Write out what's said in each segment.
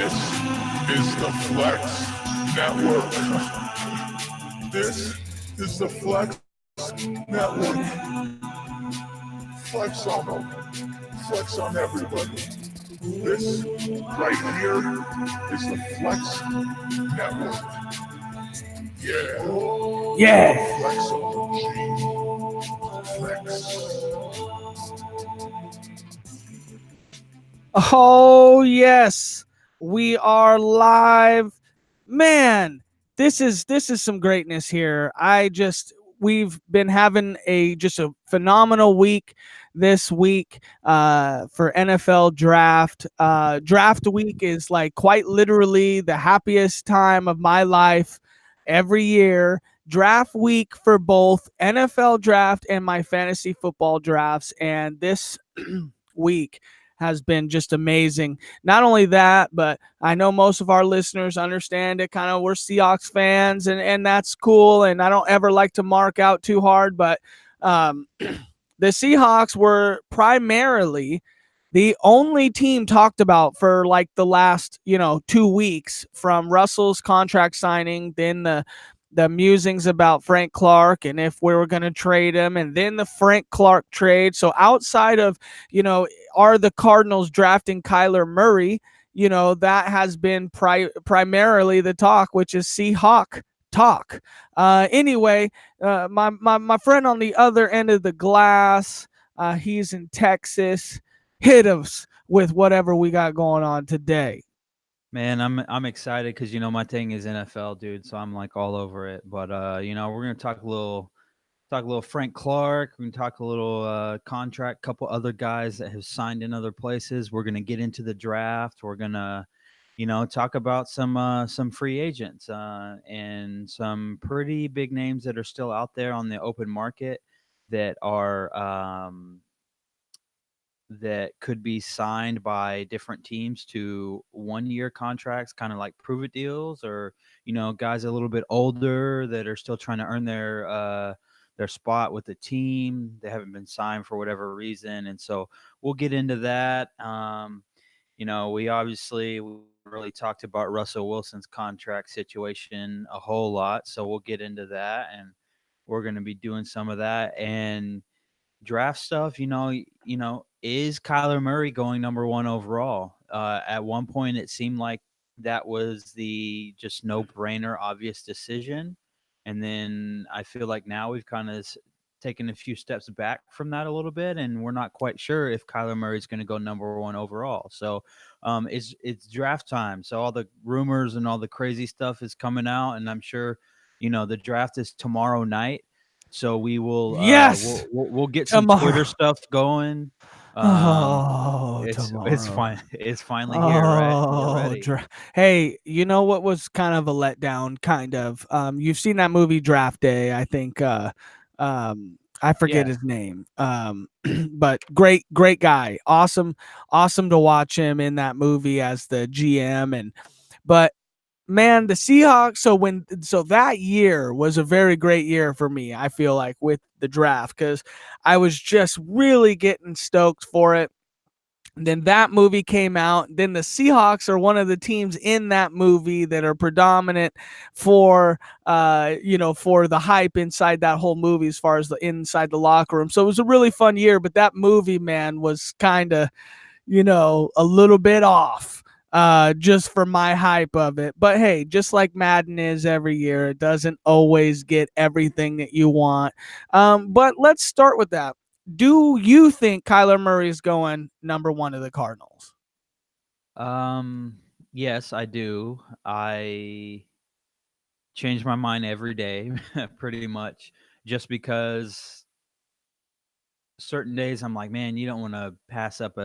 This is the Flex Network. This is the Flex Network. Flex on them. Flex on everybody. This right here is the Flex Network. Yeah. Yeah. Flex on the G. Flex. Oh, yes. We are live. Man, this is some greatness here. We've been having a phenomenal week this week for NFL draft. Draft week is like quite literally the happiest time of my life every year. Draft week for both NFL draft and my fantasy football drafts, and this week has been just amazing. Not only that, but I know most of our listeners understand it. Kind of, we're Seahawks fans, and that's cool. And I don't ever like to mark out too hard, but the Seahawks were primarily the only team talked about for like the last 2 weeks, from Russell's contract signing, then the musings about Frank Clark and if we were going to trade him, and then the Frank Clark trade. So outside of, are the Cardinals drafting Kyler Murray, that has been primarily the talk, which is Seahawk talk. Anyway, my friend on the other end of the glass, he's in Texas. Hit us with whatever we got going on today. Man, I'm excited because my thing is NFL, dude. So I'm like all over it. But we're gonna talk a little Frank Clark. We're gonna talk a little contract, couple other guys that have signed in other places. We're gonna get into the draft. We're gonna, talk about some free agents and some pretty big names that are still out there on the open market that are that could be signed by different teams to 1 year contracts, kind of like prove it deals, or guys a little bit older that are still trying to earn their spot with the team. They haven't been signed for whatever reason, and so we'll get into that. We obviously we really talked about Russell Wilson's contract situation a whole lot, so we'll get into that, and we're going to be doing some of that and draft stuff. Is Kyler Murray going number one overall? At one point, it seemed like that was the just no brainer, obvious decision. And then I feel like now we've kind of taken a few steps back from that a little bit, and we're not quite sure if Kyler Murray is going to go number one overall. So it's draft time. So all the rumors and all the crazy stuff is coming out, and I'm sure, the draft is tomorrow night. So we will, Yes, we'll get some Twitter stuff going. It's Tomorrow. fine. It's finally here, right? We're ready. Hey, you know what was kind of a letdown? Kind of. You've seen that movie Draft Day, I think. I forget Yeah. his name. But great guy. Awesome to watch him in that movie as the GM. But man, the Seahawks. So that year was a very great year for me. I feel like with the draft, because I was just really getting stoked for it. And then that movie came out. Then the Seahawks are one of the teams in that movie that are predominant for, for the hype inside that whole movie, as far as the inside the locker room. So it was a really fun year. But that movie, man, was kind of, a little bit off, just for my hype of it. But hey, just like Madden is every year, it doesn't always get everything that you want. But let's start with that. Do you think Kyler Murray is going number one to the Cardinals? Yes, I do. I change my mind every day, pretty much, just because certain days I'm like, man, you don't want to pass up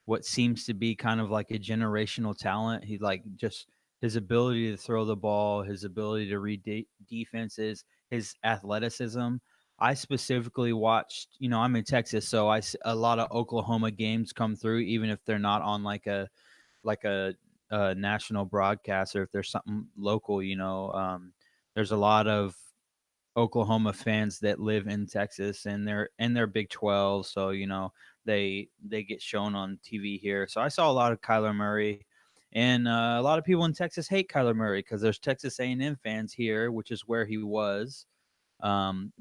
what seems to be kind of like a generational talent. He like just his ability to throw the ball, his ability to read defenses, his athleticism. I specifically watched, I'm in Texas, so a lot of Oklahoma games come through, even if they're not on like a national broadcast, or if there's something local. There's a lot of Oklahoma fans that live in Texas, and they're Big 12, so they get shown on TV here. So I saw a lot of Kyler Murray, And a lot of people in Texas hate Kyler Murray because there's Texas A&M fans here, which is where he was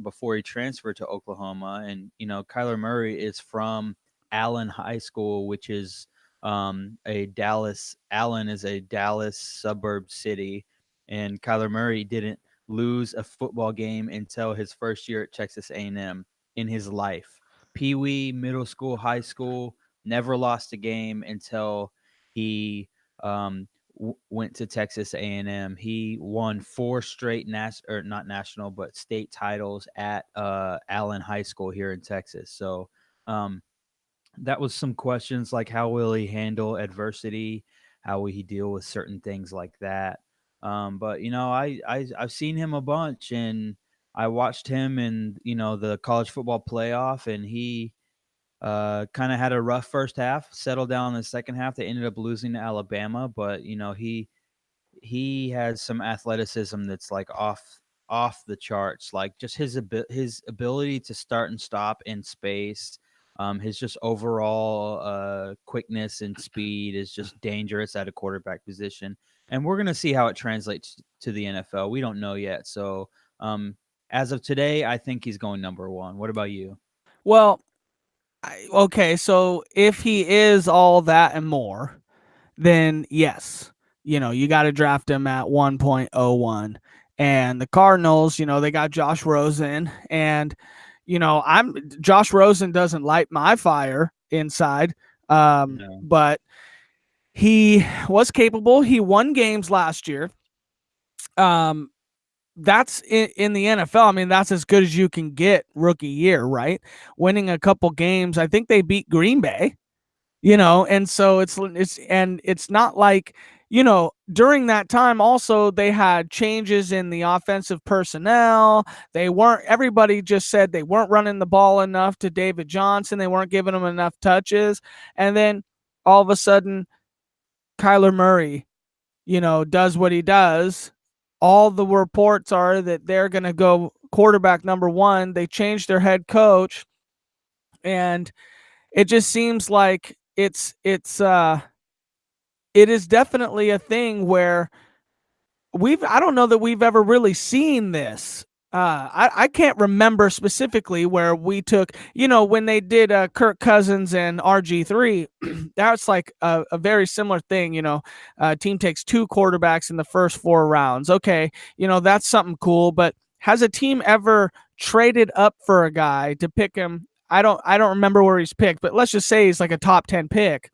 before he transferred to Oklahoma. And Kyler Murray is from Allen High School, which is a Dallas. Allen is a Dallas suburb city, and Kyler Murray didn't lose a football game until his first year at Texas A&M in his life. Pee wee, middle school, high school, never lost a game until he went to Texas A&M. He won four straight or not national, but state titles at Allen High School here in Texas. So um, that was some questions like how will he handle adversity, how will he deal with certain things like that. But I've seen him a bunch, and I watched him in the college football playoff, and he kind of had a rough first half, settled down in the second half. They ended up losing to Alabama, but he has some athleticism that's like off the charts. Like just his ability to start and stop in space, his just overall quickness and speed is just dangerous at a quarterback position. And we're gonna see how it translates to the NFL. We don't know yet. So as of today, I think he's going number one. What about you? Well, okay, so if he is all that and more, then yes, you got to draft him at 1.01. And the Cardinals, they got Josh Rosen, and I'm Josh Rosen doesn't light my fire inside, No. but he was capable. He won games last year. Um, that's in the NFL. I mean, that's as good as you can get rookie year, right? Winning a couple games. I think they beat Green Bay, and so it's not like, during that time also they had changes in the offensive personnel. Everybody just said they weren't running the ball enough to David Johnson. They weren't giving him enough touches. And then all of a sudden Kyler Murray, does what he does. All the reports are that they're going to go quarterback number one. They changed their head coach, and it just seems like it is definitely a thing where I don't know that we've ever really seen this. I can't remember specifically where we took, when they did Kirk Cousins and RG3, that's like a very similar thing. Team takes two quarterbacks in the first four rounds. Okay, that's something cool. But has a team ever traded up for a guy to pick him? I don't remember where he's picked, but let's just say he's like a top 10 pick.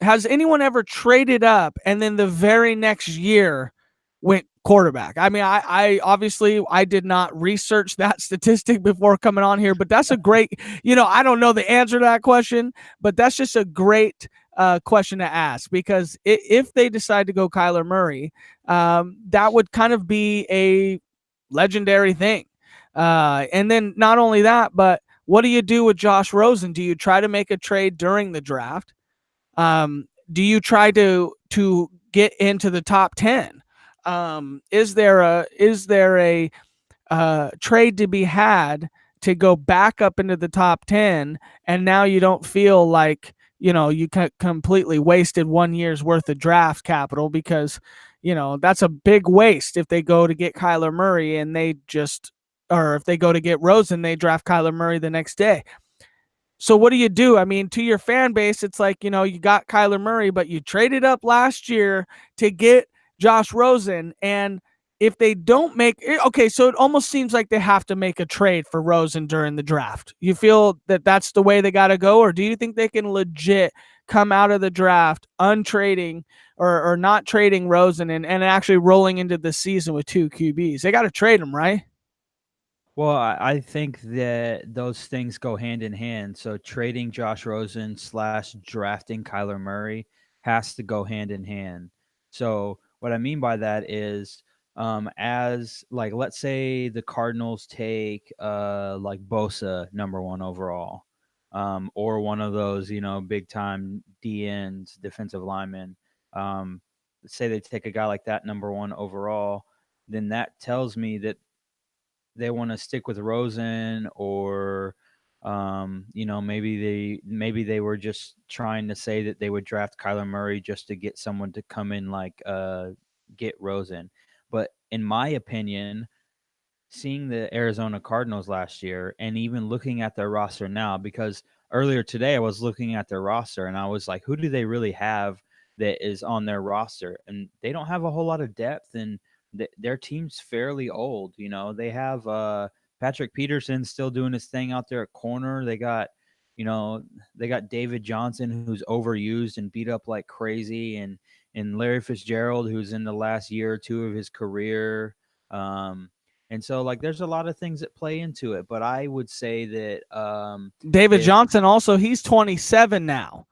Has anyone ever traded up and then the very next year went quarterback? I mean, I obviously I did not research that statistic before coming on here, but that's a great, I don't know the answer to that question, but that's just a great question to ask, because if they decide to go Kyler Murray, that would kind of be a legendary thing. And then not only that, but what do you do with Josh Rosen? Do you try to make a trade during the draft? Do you try to get into the top 10? Is there a trade to be had to go back up into the top 10, and now you don't feel like you completely wasted 1 year's worth of draft capital, because that's a big waste if they go to get Kyler Murray and or if they go to get Rosen, they draft Kyler Murray the next day. So what do you do? I mean, to your fan base, it's like, you got Kyler Murray, but you traded up last year to get Josh Rosen. And if they don't okay, so it almost seems like they have to make a trade for Rosen during the draft. You feel that that's the way they got to go? Or do you think they can legit come out of the draft untrading or not trading Rosen and actually rolling into the season with two QBs? They got to trade him, right? Well, I think that those things go hand in hand. So trading Josh Rosen slash drafting Kyler Murray has to go hand in hand. So what I mean by that is, as like let's say the Cardinals take like Bosa number one overall, or one of those big time DNs, defensive linemen. Say they take a guy like that number one overall, then that tells me that they want to stick with Rosen, or Maybe they were just trying to say that they would draft Kyler Murray just to get someone to come in like get Rosen. But in my opinion, seeing the Arizona Cardinals last year and even looking at their roster now, because earlier today I was looking at their roster and I was like, who do they really have that is on their roster? And they don't have a whole lot of depth, and their team's fairly old. They have Patrick Peterson still doing his thing out there at corner. You know, they got David Johnson, who's overused and beat up like crazy, and Larry Fitzgerald, who's in the last year or two of his career. Um, and so, like, there's a lot of things that play into it, but I would say that David if Johnson also, he's 27 now.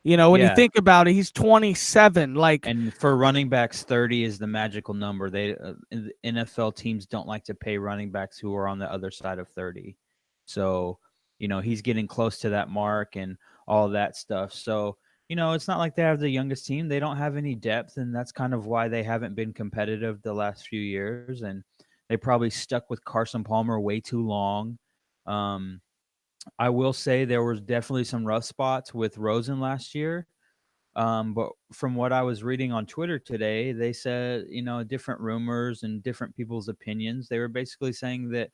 When you yeah, think about it, he's 27. Like, and for running backs, 30 is the magical number. NFL teams don't like to pay running backs who are on the other side of 30. So, he's getting close to that mark and all that stuff. So, it's not like they have the youngest team. They don't have any depth, and that's kind of why they haven't been competitive the last few years. And they probably stuck with Carson Palmer way too long. Um, I will say there was definitely some rough spots with Rosen last year. But from what I was reading on Twitter today, they said, different rumors and different people's opinions. They were basically saying that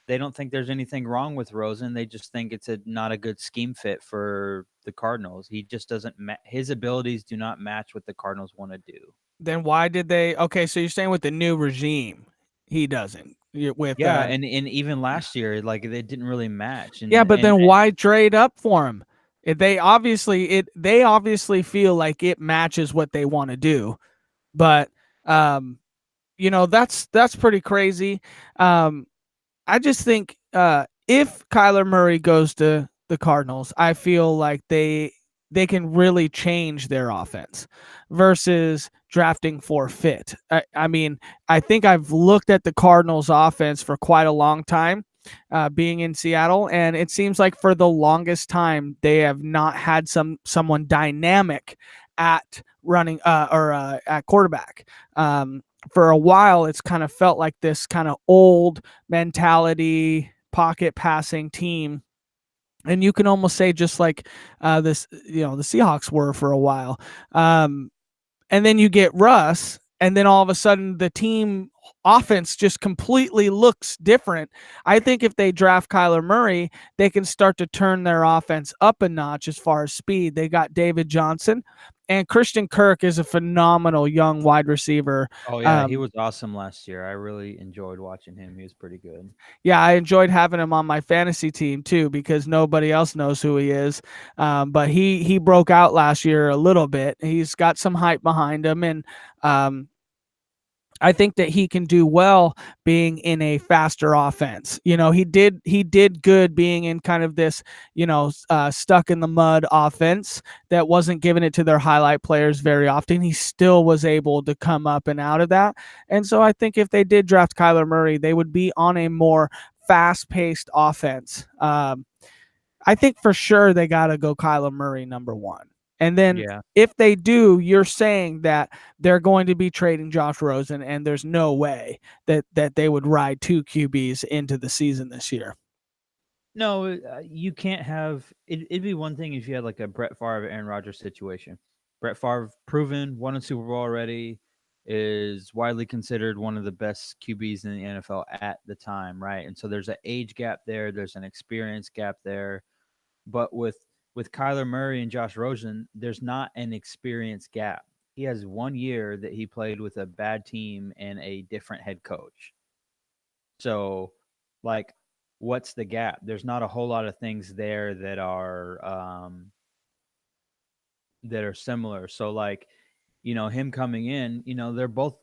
they don't think there's anything wrong with Rosen. They just think it's not a good scheme fit for the Cardinals. He just doesn't. His abilities do not match what the Cardinals want to do. then why did they? Okay, so you're saying with the new regime, he doesn't. With Yeah, and even last year, like it didn't really match. Yeah, And but and then why trade up for him? They obviously feel like it matches what they want to do, but um, that's pretty crazy. Um, I just think if Kyler Murray goes to the Cardinals, I feel like they can really change their offense versus drafting for fit. I mean, I think I've looked at the Cardinals offense for quite a long time, being in Seattle, and it seems like for the longest time they have not had someone dynamic at running or at quarterback. For a while, it's kind of felt like this kind of old mentality pocket passing team, and you can almost say just like this, the Seahawks were for a while. And then you get Russ, and then all of a sudden the team offense just completely looks different. I think if they draft Kyler Murray, they can start to turn their offense up a notch as far as speed. They got David Johnson, and Christian Kirk is a phenomenal young wide receiver. oh yeah, he was awesome last year. I really enjoyed watching him. He was pretty good. Yeah, I enjoyed having him on my fantasy team too because nobody else knows who he is. But he broke out last year a little bit. He's got some hype behind him, and um, I think that he can do well being in a faster offense. He did good being in kind of this, stuck in the mud offense that wasn't giving it to their highlight players very often. He still was able to come up and out of that. And so I think if they did draft Kyler Murray, they would be on a more fast-paced offense. I think for sure they got to go Kyler Murray number one. And then Yeah. if they do, you're saying that they're going to be trading Josh Rosen, and there's no way that they would ride two QBs into the season this year. No, you can't have it. It'd be one thing if you had like a Brett Favre, Aaron Rodgers situation. Brett Favre, proven, won a Super Bowl already, is widely considered one of the best QBs in the NFL at the time, right? And so there's an age gap there, there's an experience gap there. But with Kyler Murray and Josh Rosen, there's not an experience gap. He has 1 year that he played with a bad team and a different head coach. So, like, what's the gap? There's not a whole lot of things there that are similar. So, like, him coming in, they're both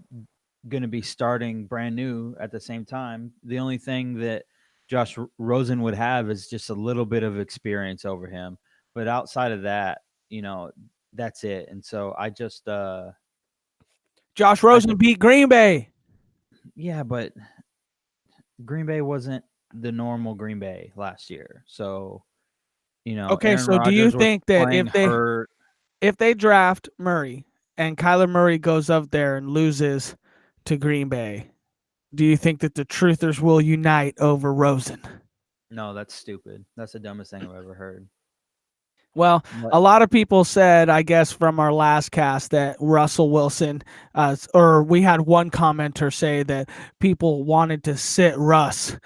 going to be starting brand new at the same time. The only thing that Josh Rosen would have is just a little bit of experience over him, but outside of that, you know, that's it. And so Josh I Rosen beat Green Bay. yeah, but Green Bay wasn't the normal Green Bay last year. So, Okay, Aaron so do you Rodgers was think that playing hurt. if they draft Murray and Kyler Murray goes up there and loses to Green Bay, do you think that the truthers will unite over Rosen? No, that's stupid. That's the dumbest thing I've ever heard. Well, But a lot of people said, I guess, from our last cast that Russell Wilson, or we had one commenter say that people wanted to sit Russ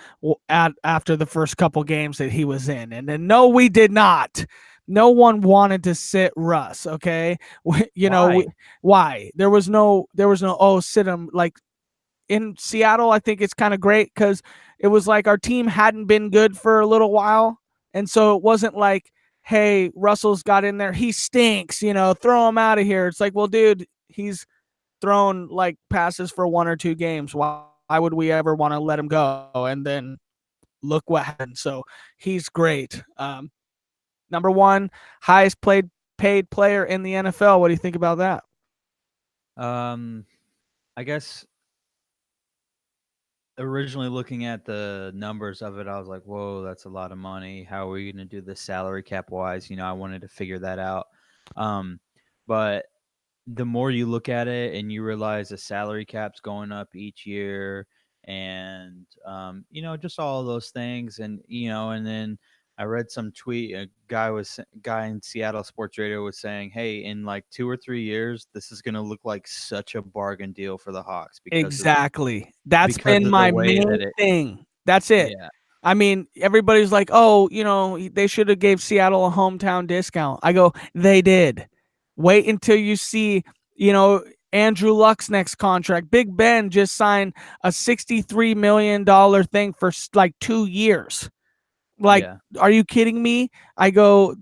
after the first couple games that he was in. And then, no, we did not. No one wanted to sit Russ. Okay. why? Why? There was no, oh, sit him. Like in Seattle, I think it's kind of great because it was like our team hadn't been good for a little while. And so it wasn't like, hey, Russell's got in there. He stinks, throw him out of here. It's like, well, dude, he's thrown like passes for 1 or 2 games. Why would we ever want to let him go? And then look what happened. So he's great. Number one, highest paid player in the NFL. What do you think about that? Um, I guess originally looking at the numbers of it, I was like, "Whoa, that's a lot of money. How are we going to do this salary cap wise?" I wanted to figure that out. Um, but the more you look at it and you realize the salary cap's going up each year, and just all of those things, and then I read some tweet. A guy in Seattle sports radio was saying, "Hey, in like 2 or 3 years, this is going to look like such a bargain deal for the Hawks Exactly. That's because been of the my way main that it." thing. That's it. Yeah, I mean, everybody's like, "Oh, they should have gave Seattle a hometown discount." I go, "They did." Wait until you see, Andrew Luck's next contract. Big Ben just signed a $63 million thing for like 2 years. Like, yeah. are you kidding me? I go,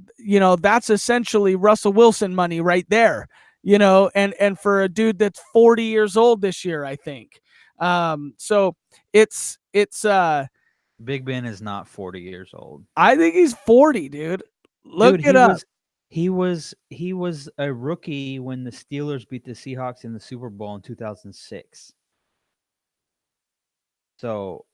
that's essentially Russell Wilson money right there. And for a dude that's 40 years old this year, I think. So it's Big Ben is not 40 years old. I think he's 40, dude. Look Dude, it up. he was a rookie when the Steelers beat the Seahawks in the Super Bowl in 2006. So,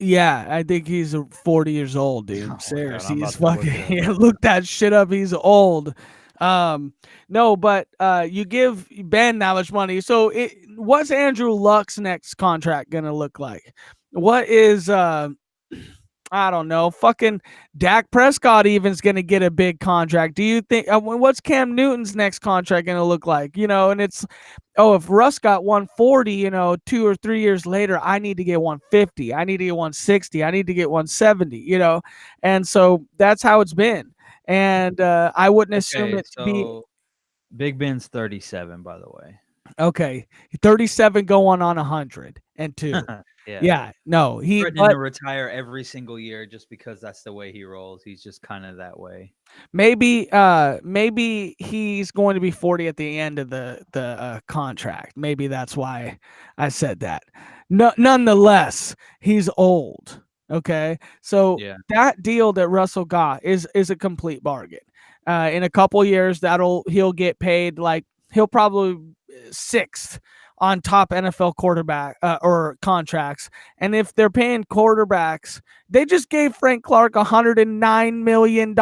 Yeah, I think he's 40 years old, dude. oh my god, Serious. I'm He's about to look it fucking up right now. look that shit up. He's old. No, but you give Ben that much money. So what's Andrew Luck's next contract gonna look like? What is I don't know. Fucking Dak Prescott even's going to get a big contract. Do you think what's Cam Newton's next contract going to look like? And it's if Russ got 140, 2 or 3 years later, I need to get 150. I need to get 160. I need to get 170, And so that's how it's been. And I wouldn't assume Okay, it to be so Big Ben's 37, by the way. okay. 37 going on 102. Yeah. Yeah, no, Threatening but to retire every single year just because that's the way he rolls. He's just kind of that way. maybe he's going to be 40 at the end of the contract. Maybe that's why I said that. No, nonetheless, he's old. Okay, so Yeah. that deal that Russell got is a complete bargain. In a couple years, he'll get paid like he'll probably sixth on top NFL quarterback or contracts. And if they're paying quarterbacks, they just gave Frank Clark $109 million.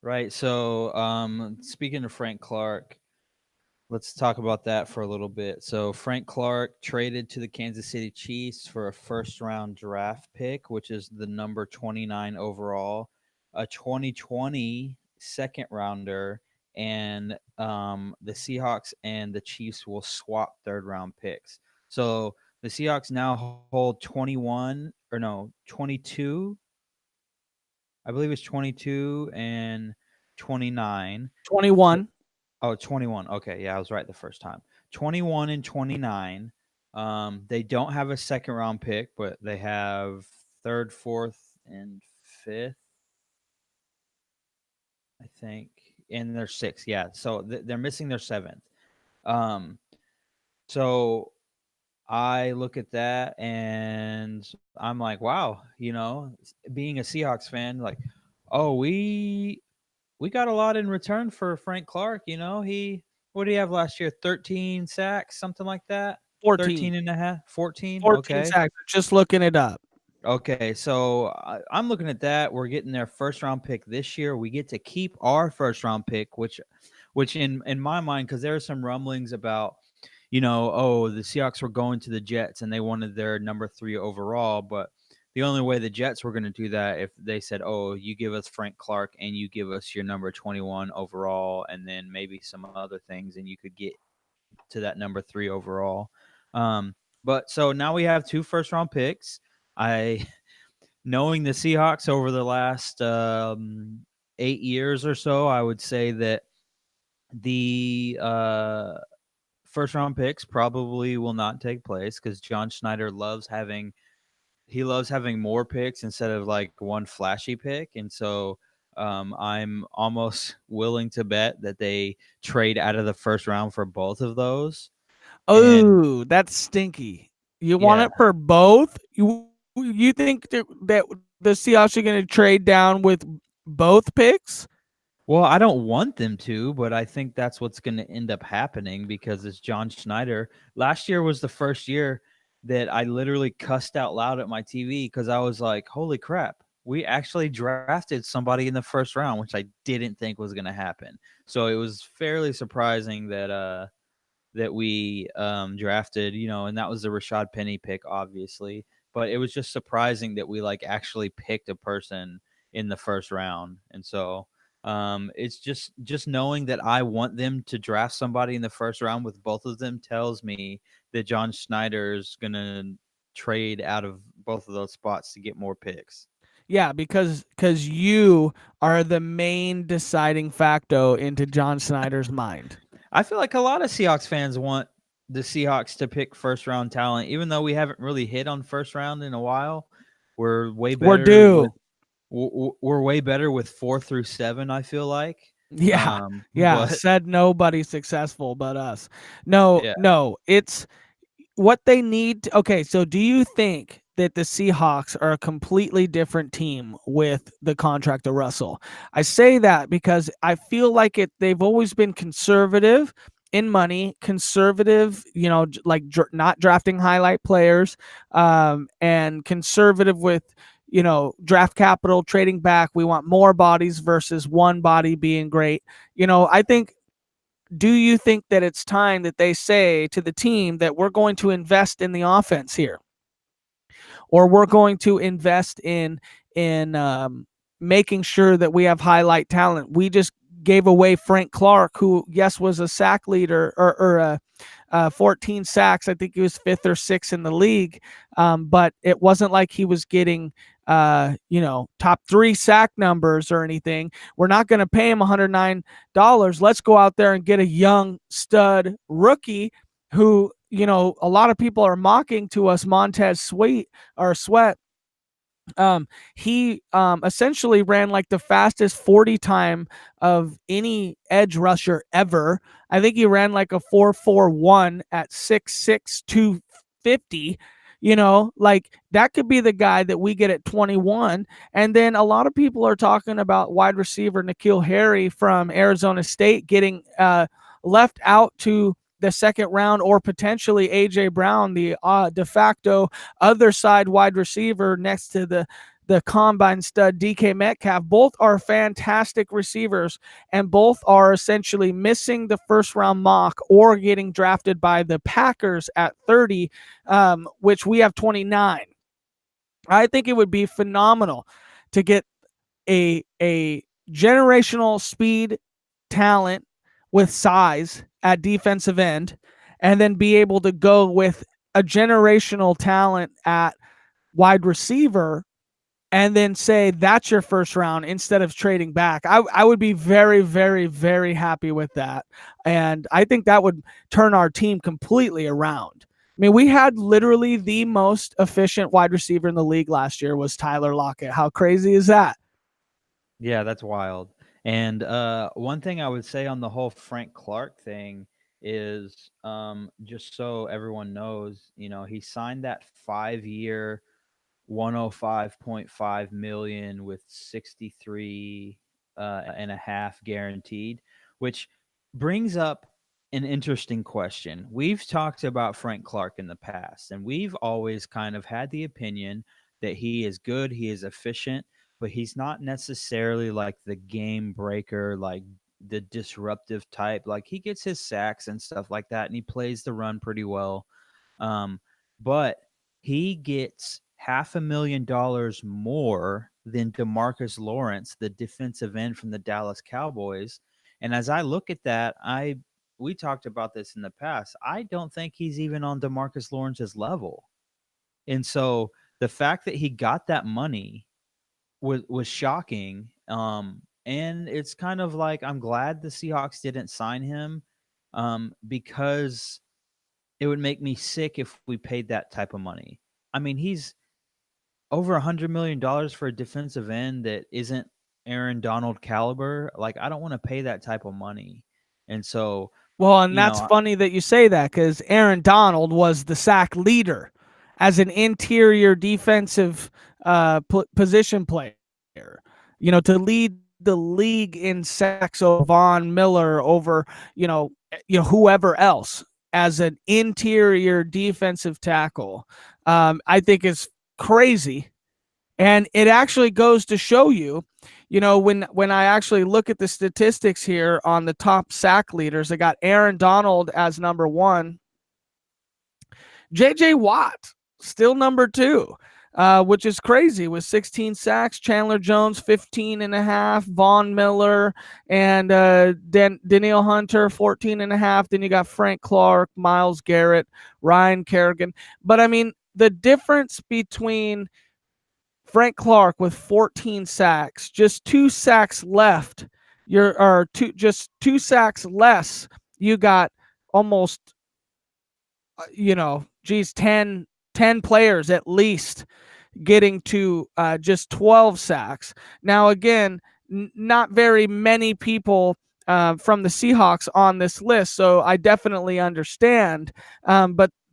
Right. So, speaking of Frank Clark, let's talk about that for a little bit. So Frank Clark traded to the Kansas City Chiefs for a first round draft pick, which is the number 29 overall, a 2020 second rounder, and the Seahawks and the Chiefs will swap third round picks. So the Seahawks now hold 21 or no, 22. I believe it's 22 and 29. So 21. Oh, 21. Okay, yeah, I was right the first time. 21 and 29. They don't have a second round pick, but they have third, fourth, and fifth, I think, and they're sixth. Yeah, so they're missing their seventh. Um, so I look at that and I'm like, wow, being a Seahawks fan, like, oh, we got a lot in return for Frank Clark. He what did he have last year? 13 sacks, something like that. 14. 13 and a half, 14. 14 Okay. sacks. Just looking it up. Okay. So I'm looking at that. We're getting their first round pick this year. We get to keep our first round pick, which in my mind, because there are some rumblings about, oh, the Seahawks were going to the Jets and they wanted their number 3 overall, but the only way the Jets were going to do that if they said, "Oh, you give us Frank Clark and you give us your number 21 overall, and then maybe some other things, and you could get to that number 3 overall." Um, but so now we have 2 first round picks. I knowing the Seahawks over the last 8 years or so, I would say that the first round picks probably will not take place because John Schneider loves having more picks instead of like one flashy pick, and so I'm almost willing to bet that they trade out of the first round for both of those. And Oh, that's stinky. You want yeah, it for both? You think that the Seahawks are going to trade down with both picks? well, I don't want them to, but I think that's what's going to end up happening because it's John Schneider. Last year was the first year that I literally cussed out loud at my TV because I was like, holy crap, we actually drafted somebody in the first round, which I didn't think was going to happen. So it was fairly surprising that we drafted, and that was the Rashad Penny pick, obviously. But it was just surprising that we like actually picked a person in the first round, and so it's just knowing that I want them to draft somebody in the first round with both of them tells me that John Schneider's gonna trade out of both of those spots to get more picks. Yeah, because you are the main deciding factor into John Snyder's mind. I feel like a lot of Seahawks fans want the Seahawks to pick first round talent, even though we haven't really hit on first round in a while. We're way We're better with due. we're way better with 4 through 7. I feel like, Yeah, yeah. but Said nobody successful but us. No, yeah, no. It's what they need. Okay, so do you think that the Seahawks are a completely different team with the contract of Russell? I say that because I feel like they've always been conservative in money, conservative, like not drafting highlight players, and conservative with draft capital, trading back. We want more bodies versus one body being great. I think, do you think that it's time that they say to the team that we're going to invest in the offense here, or we're going to invest in making sure that we have highlight talent? We just gave away Frank Clark, who yes was a sack leader, or a 14 sacks. I think he was fifth or sixth in the league. But it wasn't like he was getting, top 3 sack numbers or anything. We're not going to pay him $109. Let's go out there and get a young stud rookie who, a lot of people are mocking to us, Montez Sweat. He essentially ran like the fastest 40 time of any edge rusher ever. I think he ran like a 4.41 at 6'6", 250. Like that could be the guy that we get at 21. And then a lot of people are talking about wide receiver N'Keal Harry from Arizona State getting left out to the second round, or potentially AJ Brown, the de facto other side wide receiver next to the combine stud DK Metcalf. Both are fantastic receivers, and both are essentially missing the first round mock or getting drafted by the Packers at 30, which we have 29. I think it would be phenomenal to get a generational speed talent with size at defensive end, and then be able to go with a generational talent at wide receiver, and then say that's your first round instead of trading back. I would be very, very, very happy with that. And I think that would turn our team completely around. I mean, we had literally the most efficient wide receiver in the league last year was Tyler Lockett. How crazy is that? yeah, that's wild. And one thing I would say on the whole Frank Clark thing is, just so everyone knows, he signed that 5 year 105.5 million with 63 and a half guaranteed, which brings up an interesting question. We've talked about Frank Clark in the past, and we've always kind of had the opinion that he is good, he is efficient, but he's not necessarily like the game breaker, like the disruptive type. Like he gets his sacks and stuff like that, and he plays the run pretty well. But he gets $500,000 more than DeMarcus Lawrence, the defensive end from the Dallas Cowboys. And as I look at that, we talked about this in the past. I don't think he's even on DeMarcus Lawrence's level. And so the fact that he got that money was shocking. And it's kind of like I'm glad the Seahawks didn't sign him, because it would make me sick if we paid that type of money. I mean, he's over $100 million for a defensive end that isn't Aaron Donald caliber. Like, I don't want to pay that type of money. And so, Well, and you that's know, funny that you say that, because Aaron Donald was the sack leader as an interior defensive position player. To lead the league in sacks over Von Miller, over whoever else as an interior defensive tackle, I think is crazy. And it actually goes to show you, when I actually look at the statistics here on the top sack leaders, I got Aaron Donald as number 1. JJ Watt still number 2, which is crazy, with 16 sacks. Chandler Jones 15.5, Von Miller and Danielle Hunter 14.5. Then you got Frank Clark, Myles Garrett, Ryan Kerrigan. But I mean, the difference between Frank Clark with 14 sacks, just 2 sacks left. Just 2 sacks less. You got almost, 10 players at least getting to just 12 sacks. Now, again, not very many people from the Seahawks on this list, so I definitely understand.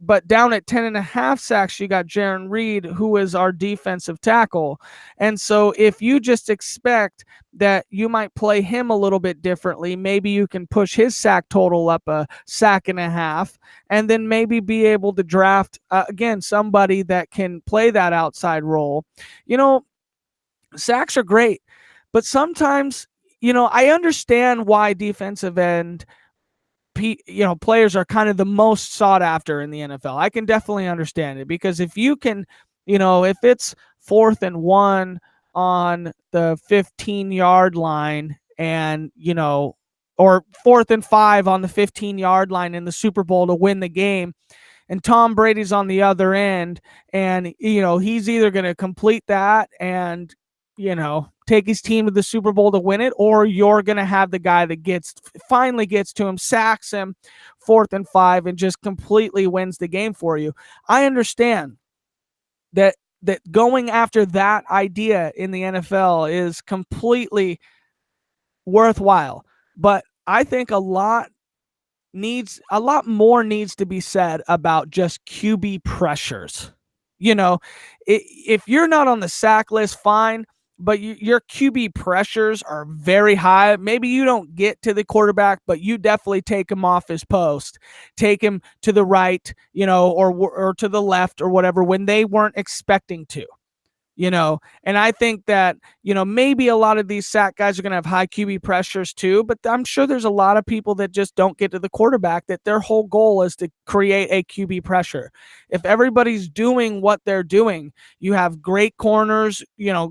But down at 10.5 sacks, you got Jaron Reed, who is our defensive tackle. And so if you just expect that you might play him a little bit differently, maybe you can push his sack total up a sack and a half, and then maybe be able to draft, again, somebody that can play that outside role. Sacks are great, but sometimes, I understand why defensive end players are kind of the most sought after in the NFL. I can definitely understand it, because if you can, if it's 4th and 1 on the 15-yard line, and or 4th and 5 on the 15-yard line in the Super Bowl to win the game, and Tom Brady's on the other end, and he's either going to complete that and take his team to the Super Bowl to win it, or you're going to have the guy that finally gets to him, sacks him 4th and 5, and just completely wins the game for you. I understand that going after that idea in the NFL is completely worthwhile, but I think a lot more needs to be said about just QB pressures. If you're not on the sack list, fine, but your QB pressures are very high. Maybe you don't get to the quarterback, but you definitely take him off his post, take him to the right, or to the left or whatever, when they weren't expecting to. And I think that, maybe a lot of these sack guys are going to have high QB pressures too, but I'm sure there's a lot of people that just don't get to the quarterback, that their whole goal is to create a QB pressure. If everybody's doing what they're doing, you have great corners,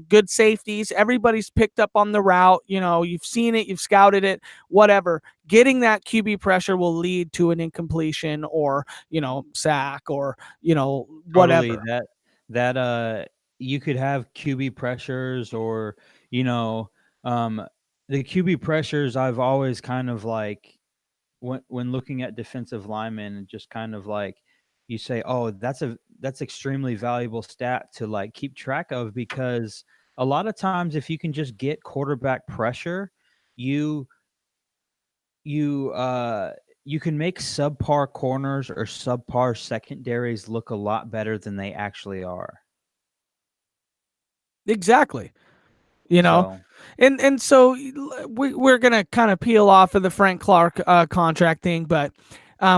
good safeties, everybody's picked up on the route, you've seen it, you've scouted it, whatever. Getting that QB pressure will lead to an incompletion, or, sack, or, whatever. Totally. That you could have QB pressures, or the QB pressures. I've always kind of like, when looking at defensive linemen, just kind of like, you say, oh, that's extremely valuable stat to like keep track of, because a lot of times if you can just get quarterback pressure, you can make subpar corners or subpar secondaries look a lot better than they actually are. Exactly. So, And so we're going to kind of peel off of the Frank Clark contract thing, but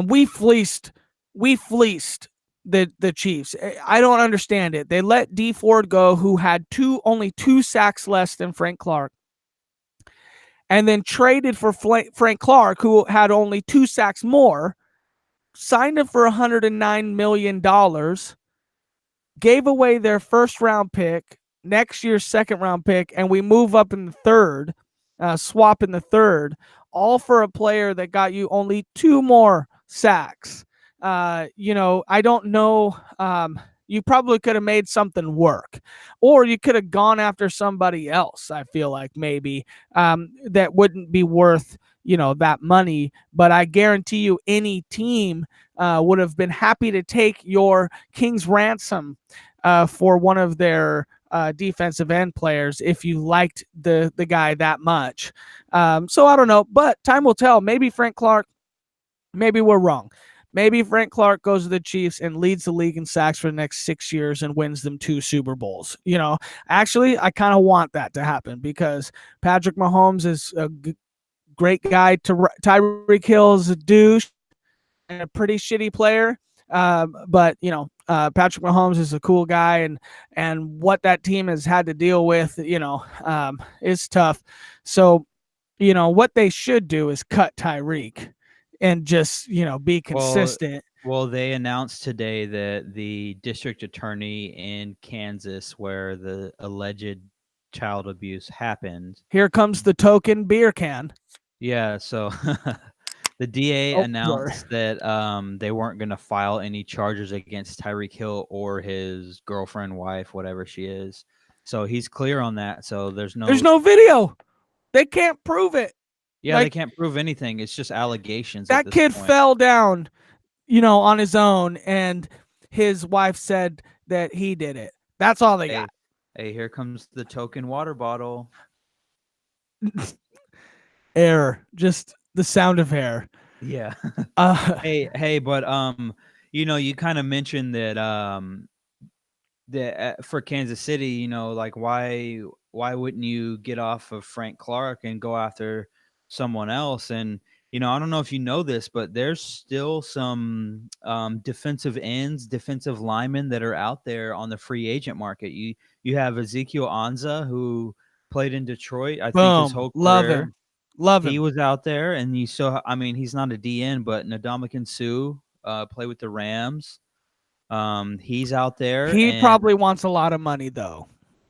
we fleeced the Chiefs. I don't understand it. They let Dee Ford go, who had only 2 sacks less than Frank Clark, and then traded for Frank Clark, who had only 2 sacks more, signed him for $109 million, gave away their first round pick, next year's second round pick, and we move up in the third, swap in the third, all for a player that got you only 2 more sacks. I don't know. You probably could have made something work, or you could have gone after somebody else. I feel like maybe that wouldn't be worth that money. But I guarantee you, any team would have been happy to take your King's ransom for one of their defensive end players if you liked the guy that much. So I don't know, but time will tell. Maybe Frank Clark. Maybe we're wrong. Maybe Frank Clark goes to the Chiefs and leads the league in sacks for the next 6 years and wins them 2 Super Bowls. Actually, I kind of want that to happen because Patrick Mahomes is a great guy. Tyreek Hill is a douche and a pretty shitty player. But Patrick Mahomes is a cool guy, and what that team has had to deal with, is tough. So, what they should do is cut Tyreek and just be Well, consistent. well, they announced today that the district attorney in Kansas, where the alleged child abuse happened, Here comes the token beer can. yeah, so the DA Oh, sorry. announced that they weren't going to file any charges against Tyreek Hill or his girlfriend, wife, whatever she is. So he's clear on that. So there's no video. They can't prove it. Yeah, Like, they can't prove anything. It's just allegations at that this kid point. fell down, on his own, and his wife said that he did it. That's all they got. Hey, here comes the token water bottle. Air, just the sound of air. Yeah. Uh, Hey, but you kind of mentioned that that for Kansas City, like why wouldn't you get off of Frank Clark and go after someone else? And I don't know if you know this, but there's still some defensive ends, defensive linemen that are out there on the free agent market. You have Ezekiel Anza, who played in Detroit, I think his boom. whole Love career. him. Love He him. was out there, and you saw. I mean, he's not a DN, but Ndamukong Suh played with the Rams. He's out there, He and probably wants a lot of money, though.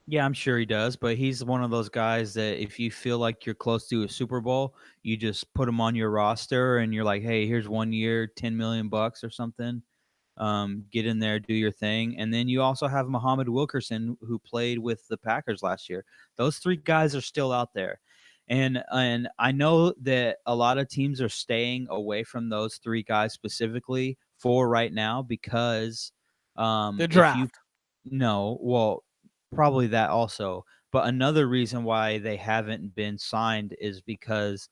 yeah, I'm sure he does. But he's one of those guys that if you feel like you're close to a Super Bowl, you just put him on your roster, and you're like, hey, here's 1 year, $10 million or something. Get in there, do your thing. And then you also have Muhammad Wilkerson, who played with the Packers last year. Those 3 guys are still out there. And I know that a lot of teams are staying away from those 3 guys specifically for right now because The if you draft. no, well, probably that also. But another reason why they haven't been signed is because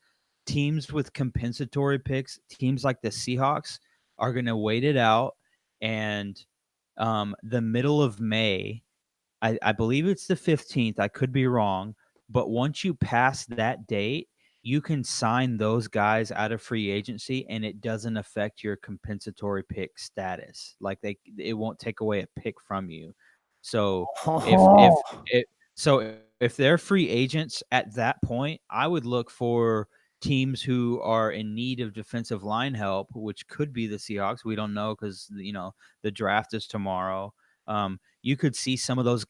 teams with compensatory picks, teams like the Seahawks, are going to wait it out. And the middle of May, I believe it's the 15th. I could be wrong. But once you pass that date, you can sign those guys out of free agency and it doesn't affect your compensatory pick status. Like it won't take away a pick from you. So if it so if they're free agents at that point, I would look for teams who are in need of defensive line help, which could be the Seahawks. We don't know because the draft is tomorrow. You could see some of those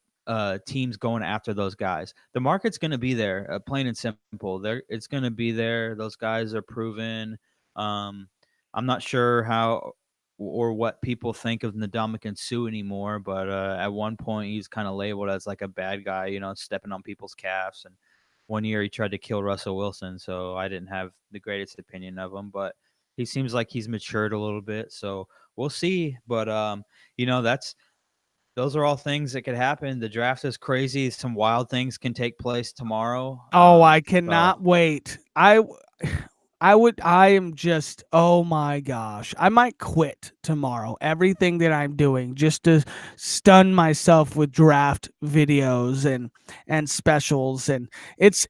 teams going after those guys. The market's going to be there, plain and simple. It's going to be there. Those guys are proven. I'm not sure how or what people think of Ndamukong Suh anymore, but at one point he's kind of labeled as like a bad guy, stepping on people's calves. And 1 year he tried to kill Russell Wilson, so I didn't have the greatest opinion of him, but he seems like he's matured a little bit. So we'll see. But those are all things that could happen. The draft is crazy. Some wild things can take place tomorrow. Oh, I So cannot wait. I am just, oh my gosh. I might quit tomorrow. Everything that I'm doing just to stun myself with draft videos and specials. And it's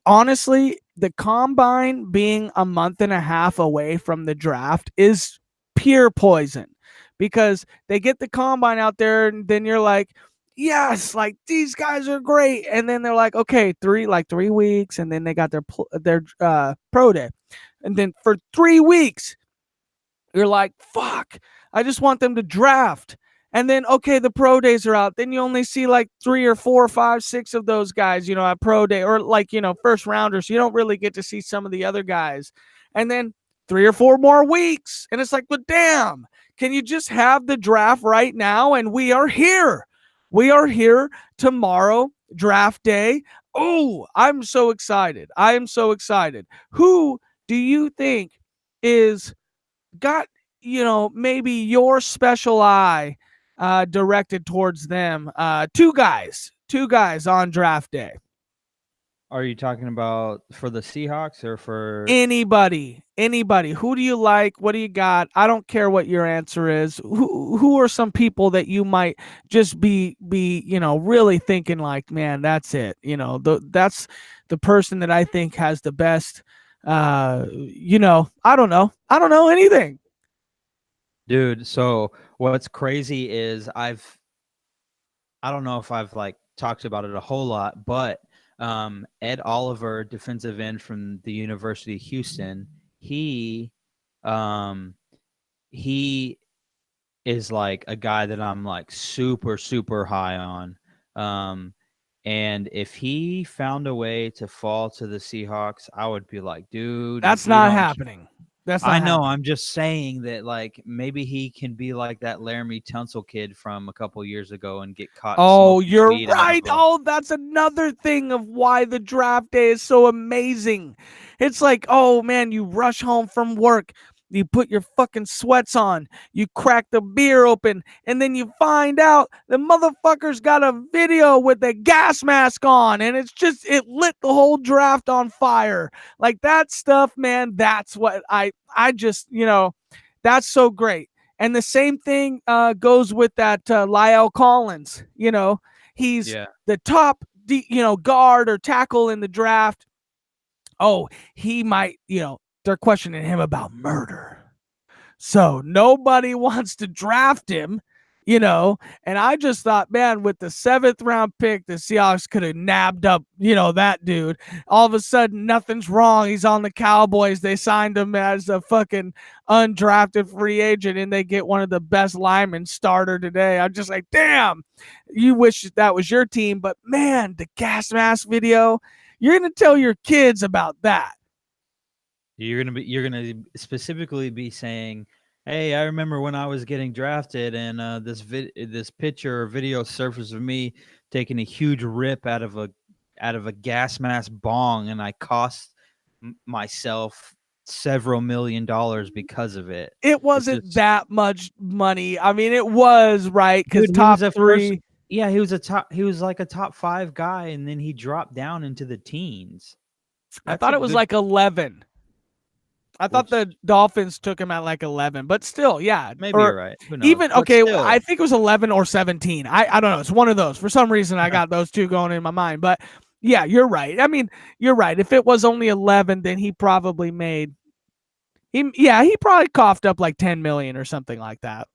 honestly, the combine being a month and a half away from the draft is pure poison, because they get the combine out there and then you're like, yes, like these guys are great, and then they're like, okay, 3 weeks, and then they got their pro day, and then for 3 weeks you're like, fuck, I just want them to draft, And then, okay, the pro days are out. Then you only see like 3 or 4 or 5, 6 of those guys, at pro day, or like, first rounders. You don't really get to see some of the other guys. And then 3 or 4 more weeks. And it's like, but damn, can you just have the draft right now? And we are here. We are here tomorrow, draft day. Oh, I'm so excited. I am so excited. Who do you think is got, maybe your special eye directed towards them? Two guys on draft day. Are you talking about for the Seahawks or for? Anybody. Who do you like? What do you got? I don't care what your answer is. Who are some people that you might just be really thinking like, man, that's it. That's the person that I think has the best. I don't know. I don't know anything. Dude, so what's crazy is I don't know if I've like talked about it a whole lot, but Ed Oliver, defensive end from the University of Houston, um he is like a guy that I'm like super super high on. Um and if he found a way to fall to the Seahawks, I would be like, dude, That's we not don't. happening. That's not I know. happening. I'm just saying that, like, maybe he can be like that Laramie Tunsil kid from a couple years ago and get caught Oh, smoking you're weed out of right. a. Oh, that's another thing of why the draft day is so amazing. It's like, oh man, you rush home from work, you put your fucking sweats on, you crack the beer open, and then you find out the motherfucker's got a video with a gas mask on, and it lit the whole draft on fire. Like that stuff, man, that's what I just, that's so great. And the same thing goes with that Lyle Collins. He's Yeah. the top, guard or tackle in the draft. Oh, he might, they're questioning him about murder. So nobody wants to draft him, And I just thought, man, with the 7th round pick, the Seahawks could have nabbed up, that dude. All of a sudden, nothing's wrong. He's on the Cowboys. They signed him as a fucking undrafted free agent, and they get one of the best linemen starter today. I'm just like, damn, you wish that was your team. But man, the gas mask video, you're going to tell your kids about that. You're gonna specifically be saying, "Hey, I remember when I was getting drafted, and this picture or video surfaced of me taking a huge rip out of a gas mask bong, and I cost myself several $1,000,000 because of it." It It's wasn't just, that much money. I mean, it was, right, because dude, he top was a first. three. Yeah, he was like a top 5 guy, and then he dropped down into the teens. I That's a thought it was good. like 11. I thought Which the Dolphins took him at like 11, but still, yeah. maybe Or you're right. Who knows? even, But okay, I still. think it was 11 or 17. I don't know. It's one of those. For some reason, I got those two going in my mind. But yeah, you're right. I mean, you're right. If it was only 11, then he probably he probably coughed up like 10 million or something like that.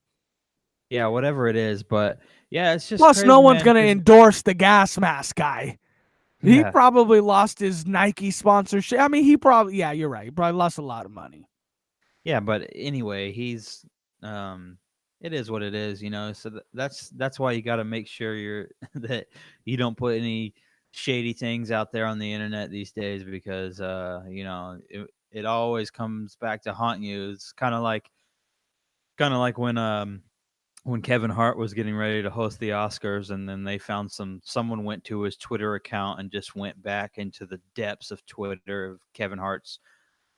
Yeah, whatever it is, but yeah, it's just Plus, no crazy, one's man. going to endorse the gas mask guy. He Yeah, probably lost his Nike sponsorship. I mean, yeah, you're right. He probably lost a lot of money. yeah, but anyway, um, it is what it is, you know. So that's why you got to make sure that you don't put any shady things out there on the internet these days, because it always comes back to haunt you. It's kind of like when Kevin Hart was getting ready to host the Oscars, and then they found someone went to his Twitter account and just went back into the depths of Twitter of Kevin Hart's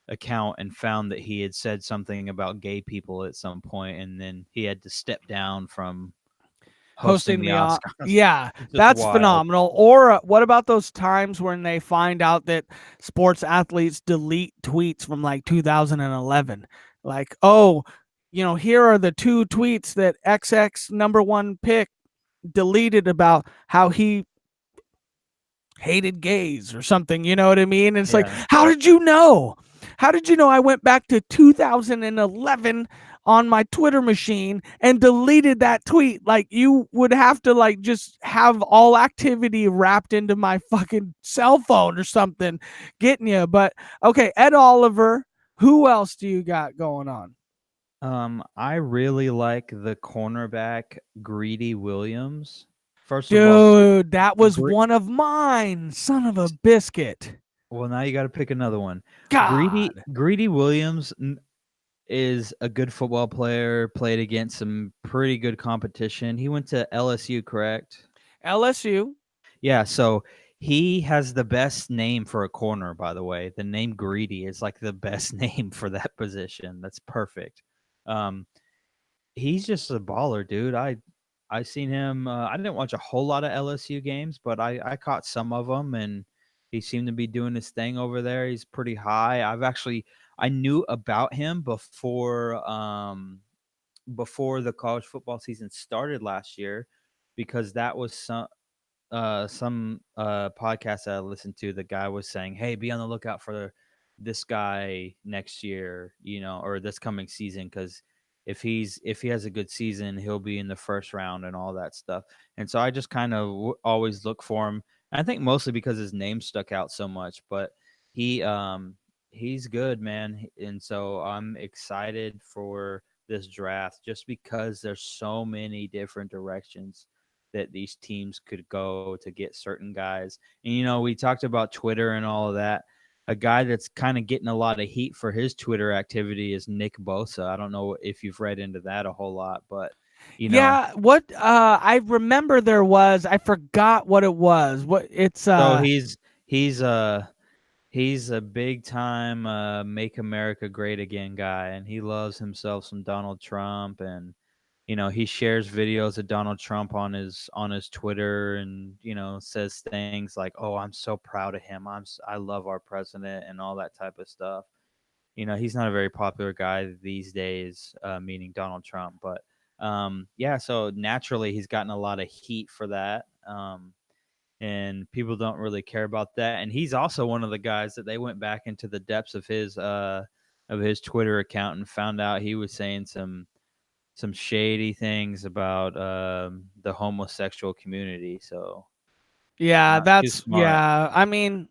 account and found that he had said something about gay people at some point, and then he had to step down from hosting Hosting the the Oscars. yeah, It's just that's wild. phenomenal. Or what about those times when they find out that sports athletes delete tweets from like 2011? Like, oh, here are the 2 tweets that XX number 1 pick deleted about how he hated gays or something, you know what I mean? And it's like, Yeah. how did you know? How did you know I went back to 2011 on my Twitter machine and deleted that tweet? Like, you would have to like just have all activity wrapped into my fucking cell phone or something getting you. But okay, Ed Oliver, who else do you got going on? I really like the cornerback Greedy Williams. First of all, Dude, that was Gre- one of mine. Son of a biscuit. well, now you got to pick another one. God. Greedy Williams is a good football player. Played against some pretty good competition. He went to LSU, correct? LSU. Yeah. So he has the best name for a corner. By the way, the name Greedy is like the best name for that position. That's perfect. Um, he's just a baller, dude. I seen him. I didn't watch a whole lot of LSU games, but I caught some of them, and he seemed to be doing his thing over there. He's pretty high. I knew about him before the college football season started last year, because that was some podcast that I listened to, the guy was saying, "Hey, be on the lookout for this guy next year, or this coming season, because if he has a good season, he'll be in the first round and all that stuff." And so I just kind of always look for him. I think mostly because his name stuck out so much, but he he's good, man. And so I'm excited for this draft just because there's so many different directions that these teams could go to get certain guys. And we talked about Twitter and all of that. A guy that's kind of getting a lot of heat for his Twitter activity is Nick Bosa. I don't know if you've read into that a whole lot, but you know, Yeah, what I remember there was, I forgot what it was. What it's so he's a big time make America great again guy, and he loves himself some Donald Trump. And he shares videos of Donald Trump on his Twitter, and says things like, "Oh, I'm so proud of him. I love our president," and all that type of stuff. He's not a very popular guy these days, meaning Donald Trump, but yeah. So naturally, he's gotten a lot of heat for that. And people don't really care about that. And he's also one of the guys that they went back into the depths of his Twitter account and found out he was saying some shady things about the homosexual community. So yeah, not too that's smart. yeah. I mean,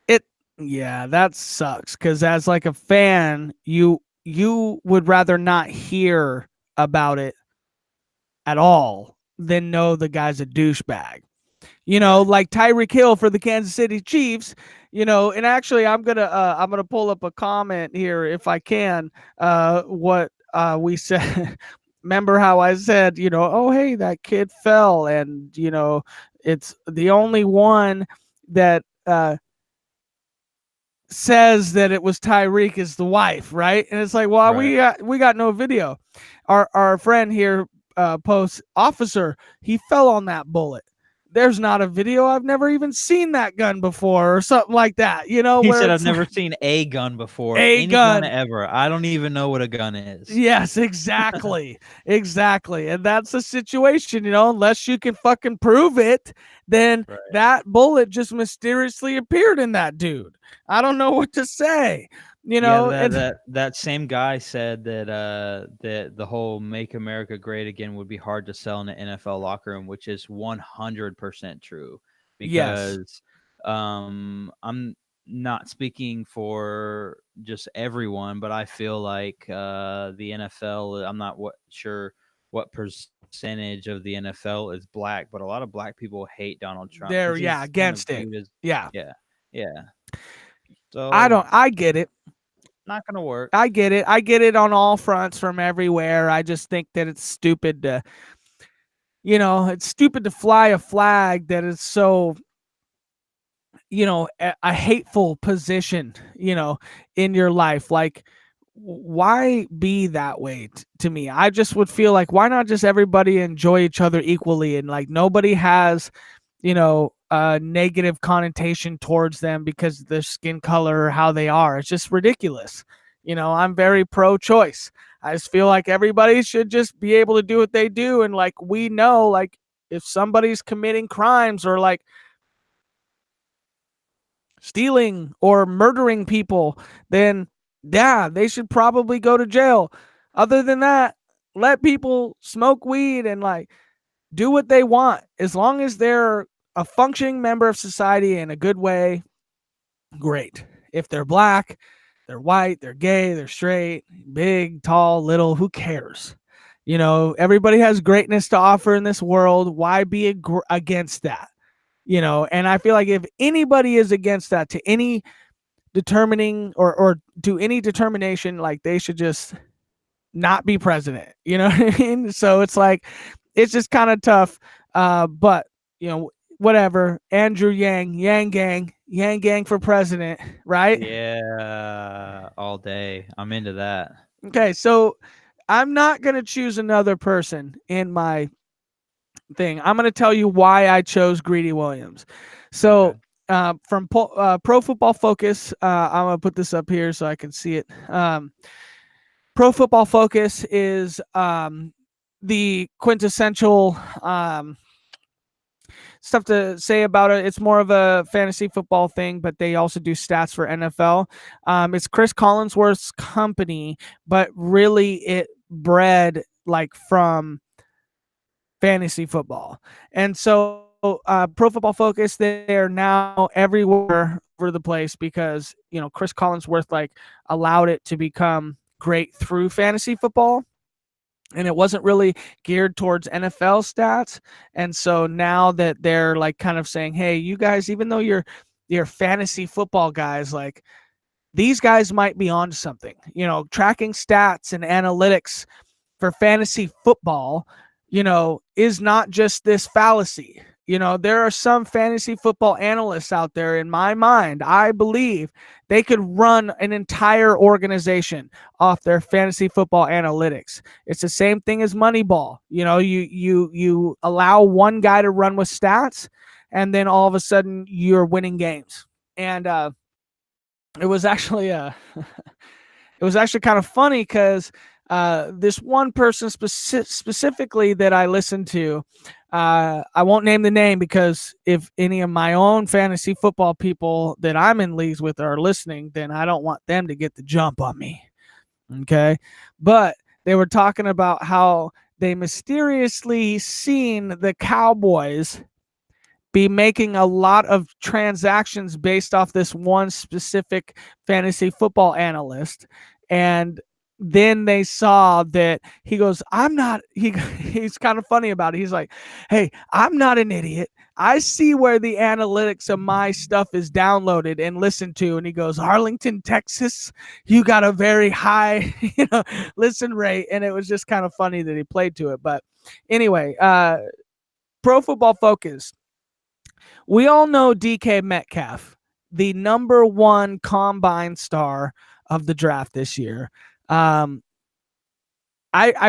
it yeah, that sucks cuz as like a fan, you would rather not hear about it at all than know the guy's a douchebag. Right. Like Tyreek Hill for the Kansas City Chiefs, and actually I'm gonna pull up a comment here if I can, what we said. Remember how I said, oh hey, that kid fell, and it's the only one that says that it was Tyreek is the wife, right? And it's like, well, Right. we got no video. Our friend here posts, officer, he fell on that bullet. There's not a video. I've never even seen that gun before, or something like that. He Where said, "I've it's never like seen a gun before, a any gun gun. ever. I don't even know what a gun is." Yes, exactly. Exactly. And that's the situation, unless you can fucking prove it, then Right. that bullet just mysteriously appeared in that dude. I don't know what to say, Yeah, that and that that same guy said that the whole "Make America Great Again" would be hard to sell in the NFL locker room, which is 100% true. yes, Because I'm not speaking for just everyone, but I feel like the NFL. I'm not sure what percentage of the NFL is black, but a lot of black people hate Donald Trump because they're he's yeah, kind of against it. viewed as, Yeah. yeah, yeah. I So don't I get it. not gonna work. I get it. I get it on all fronts from everywhere. I just think that it's stupid to, it's stupid to fly a flag that is so, a hateful position, in your life. Like, why be that way to me? I just would feel like, why not just everybody enjoy each other equally, and like nobody has, a negative connotation towards them because of their skin color or how they are. It's just ridiculous. I'm very pro choice. I just feel like everybody should just be able to do what they do. And like, we know, like, if somebody's committing crimes or like stealing or murdering people, then yeah, they should probably go to jail. Other than that, let people smoke weed and like do what they want as long as they're a functioning member of society in a good way. Great. If they're black, They're white, they're gay, they're straight, big, tall, little, who cares? Everybody has greatness to offer in this world. Why be against that? And I feel like if anybody is against that to any determining or do any determination, like they should just not be president. You know what I mean? So it's like, it's just kind of tough. But whatever. Andrew Yang Gang for president, right? Yeah, all day. I'm into that. Okay, so I'm not gonna choose another person in my thing. I'm gonna tell you why I chose Greedy Williams. So Okay. from Pro Football Focus, I'm gonna put this up here so I can see it. Pro Football Focus is the quintessential stuff to say about it. It's more of a fantasy football thing, but they also do stats for NFL. It's Chris Collinsworth's company, but really it bred like from fantasy football. And so Pro Football Focus, they're now everywhere over the place because Chris Collinsworth like allowed it to become great through fantasy football, and it wasn't really geared towards NFL stats. And so now that they're like kind of saying, hey, you guys, even though you're fantasy football guys, like these guys might be onto something. Tracking stats and analytics for fantasy football, is not just this fallacy. There are some fantasy football analysts out there, in my mind, I believe they could run an entire organization off their fantasy football analytics. It's the same thing as Moneyball. You allow one guy to run with stats, and then all of a sudden you're winning games. And it was actually it was actually kind of funny because this one person specifically that I listened to, I won't name the name because if any of my own fantasy football people that I'm in leagues with are listening, then I don't want them to get the jump on me. Okay. But they were talking about how they mysteriously seen the Cowboys be making a lot of transactions based off this one specific fantasy football analyst. And then they saw that he goes, he's kind of funny about it. He's like, hey, I'm not an idiot. I see where the analytics of my stuff is downloaded and listened to. And he goes, Arlington, Texas, you got a very high, listen rate. And it was just kind of funny that he played to it. But anyway, Pro Football Focus. We all know DK Metcalf, the number one combine star of the draft this year. I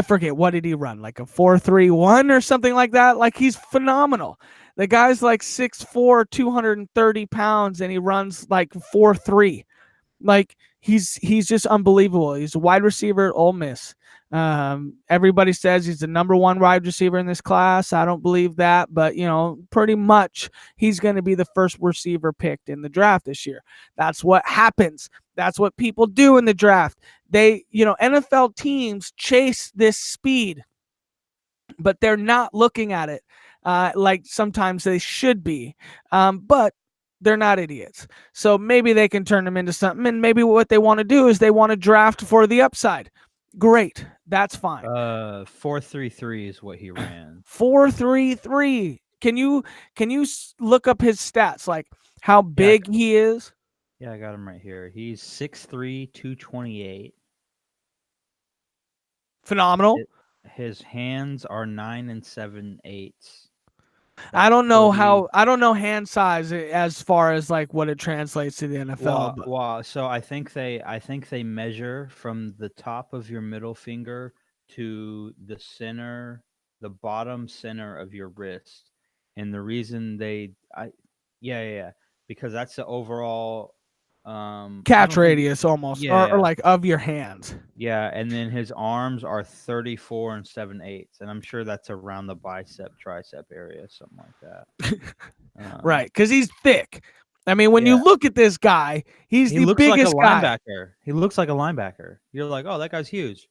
forget, what did he run? Like a 4.31 or something like that? Like, he's phenomenal. The guy's like 6'4", 230 pounds, and he runs like 4.3. Like, he's just unbelievable. He's a wide receiver at Ole Miss. Everybody says he's the number one wide receiver in this class. I don't believe that, but pretty much he's going to be the first receiver picked in the draft this year. That's what happens. That's what people do in the draft. NFL teams chase this speed, but they're not looking at it like sometimes they should be. But they're not idiots. So maybe they can turn them into something. And maybe what they want to do is they want to draft for the upside. Great. That's fine. 4.33 is what he ran. 4.33. Can you look up his stats, like how big he is? Yeah, I got him right here. He's 6'3", 228. Phenomenal. His hands are 9 7/8. I don't know hand size as far as like what it translates to the NFL. Well, so I think they measure from the top of your middle finger to the bottom center of your wrist, and the reason because that's the overall catch radius almost, or like of your hands. Yeah, and then his arms are 34 7/8, and I'm sure that's around the bicep tricep area, something like that. Right, because he's thick. I mean, when you look at this guy, he the looks biggest like a guy. linebacker. He looks like a linebacker. You're like, oh, that guy's huge.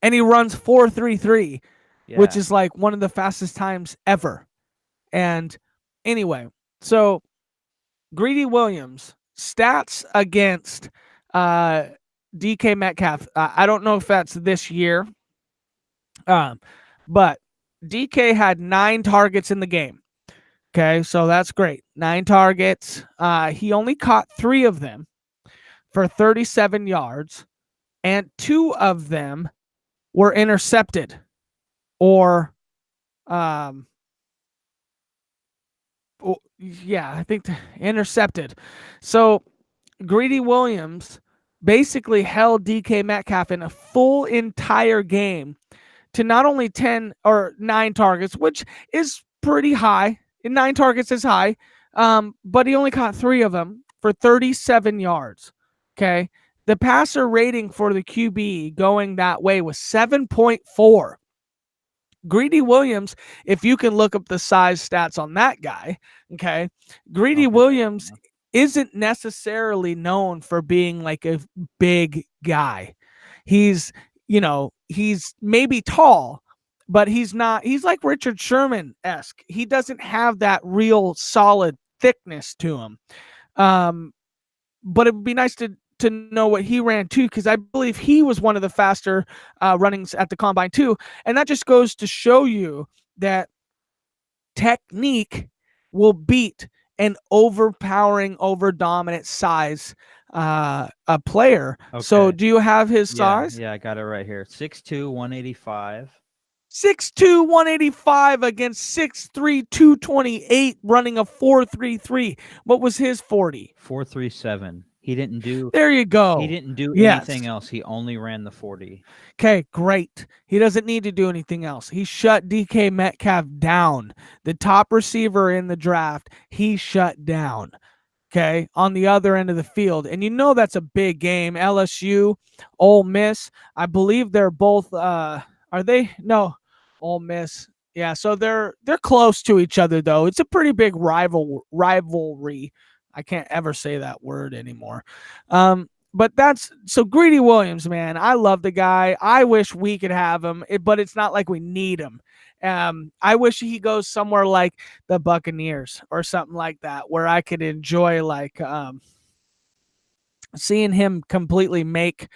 And he runs 4.33, which is like one of the fastest times ever. And anyway, so Greedy Williams stats against uh, DK Metcalf. I don't know if that's this year, um, but DK had 9 targets in the game. Okay, so that's great. 9 targets. He only caught 3 of them for 37 yards, and 2 of them were intercepted or, um, yeah, I think intercepted. So Greedy Williams basically held DK Metcalf in a full entire game to not only 10 or 9 targets, which is pretty high. 9 targets is high, but he only caught 3 of them for 37 yards. Okay. The passer rating for the QB going that way was 7.4. Greedy Williams, if you can look up the size stats on that guy, okay, Greedy I'll do that right Williams now. isn't necessarily known for being like a big guy. He's, he's maybe tall, but he's not, he's like Richard Sherman esque. He doesn't have that real solid thickness to him. Um, but it would be nice to know what he ran too, because I believe he was one of the faster runnings at the combine too, and that just goes to show you that technique will beat an overpowering, over dominant size a player. So, Okay. do you have his Yeah, size? yeah, I got it right here. 6'2", 185. 6'2", 185 against 6'3", 228, running a 4.33. What was his 40? 4.37. He didn't do There you he go. didn't do anything Yes. else. He only ran the 40. Okay, great. He doesn't need to do anything else. He shut DK Metcalf down. The top receiver in the draft, he shut down. Okay, on the other end of the field. And that's a big game. LSU, Ole Miss. I believe they're both are they? No, Ole Miss. Yeah, so they're close to each other though. It's a pretty big rivalry. I can't ever say that word anymore. But that's so Greedy Williams, man. I love the guy. I wish we could have him, but it's not like we need him. I wish he goes somewhere like the Buccaneers or something like that, where I could enjoy like seeing him completely make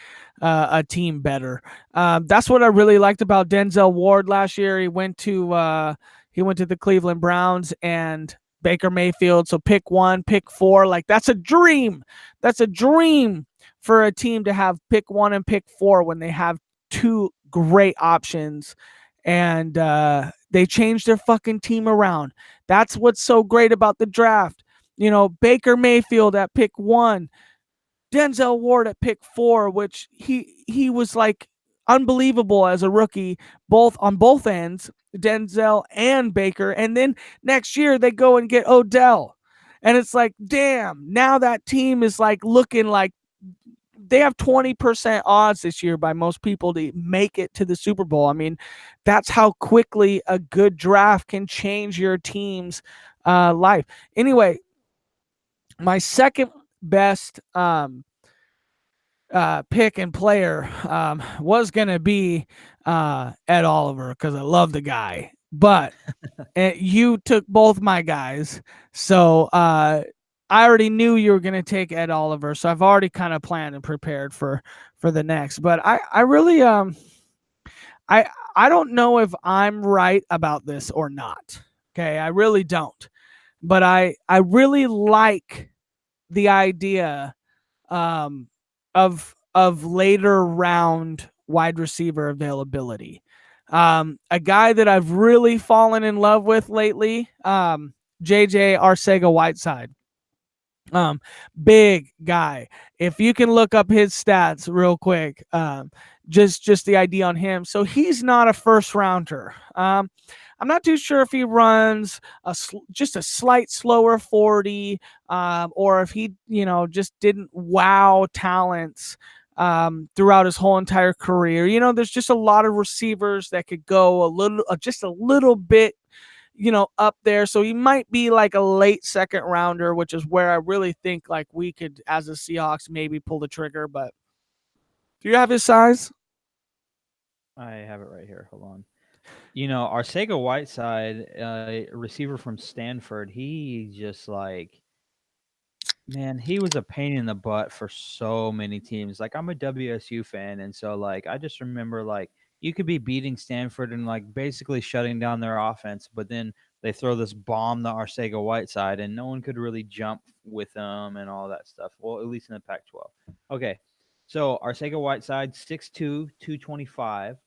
a team better. That's what I really liked about Denzel Ward last year. He went to the Cleveland Browns and Baker Mayfield. So pick 1, pick 4. Like that's a dream. That's a dream for a team to have pick 1 and pick 4 when they have 2 great options. And they changed their fucking team around. That's what's so great about the draft. Baker Mayfield at pick 1, Denzel Ward at pick 4, which he was like unbelievable as a rookie, both on both ends, Denzel and Baker. And then next year they go and get Odell. And it's like, damn, now that team is like looking like they have 20% odds this year by most people to make it to the Super Bowl. I mean, that's how quickly a good draft can change your team's life. Anyway, my second best pick and player was going to be Ed Oliver because I love the guy. But you took both my guys. So I already knew you were going to take Ed Oliver. So I've already kind of planned and prepared for the next. But I really I I don't know if I'm right about this or not. Okay, I really don't. But I really like the idea um, of later round wide receiver availability. A guy that I've really fallen in love with lately, JJ Arcega Whiteside. Um, Big guy. If you can look up his stats real quick, just the idea on him. So he's not a first rounder. I'm not too sure if he runs just a slight slower 40, or if he just didn't wow talents throughout his whole entire career. There's just a lot of receivers that could go just a little bit up there. So he might be like a late second rounder, which is where I really think like we could, as the Seahawks, maybe pull the trigger. But do you have his size? I have it right here. Hold on. Arcega Whiteside, receiver from Stanford, he just like Man, he was a pain in the butt for so many teams. Like I'm a WSU fan, and so like I just remember like you could be beating Stanford and like basically shutting down their offense, but then they throw this bomb to Arcega Whiteside, and no one could really jump with them and all that stuff. Well, at least in the Pac-12. Okay, so Arcega Whiteside 6'2", 225,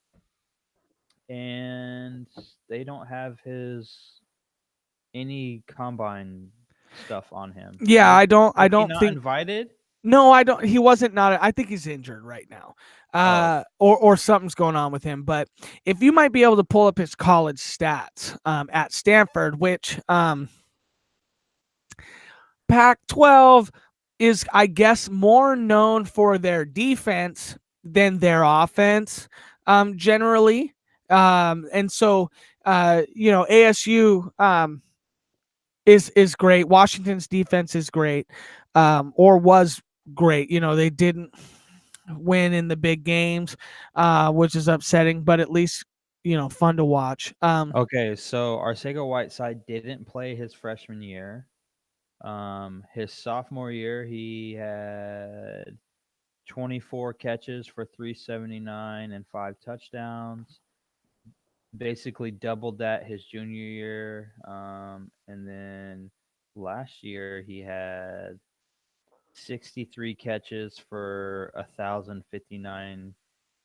and they don't have his any combine stuff on him. Yeah, He I was he don't not think. invited? No, I don't. He wasn't not. I think he's injured right now, Oh, or something's going on with him. But if you might be able to pull up his college stats at Stanford, which Pac-12 is, I guess, more known for their defense than their offense, generally. And so, ASU is great. Washington's defense is great, or was great. They didn't win in the big games, which is upsetting, but at least fun to watch. okay. So Arcega Whiteside didn't play his freshman year. His sophomore year, he had 24 catches for 379 and 5 touchdowns. Basically doubled that his junior year. And then last year he had 63 catches for 1,059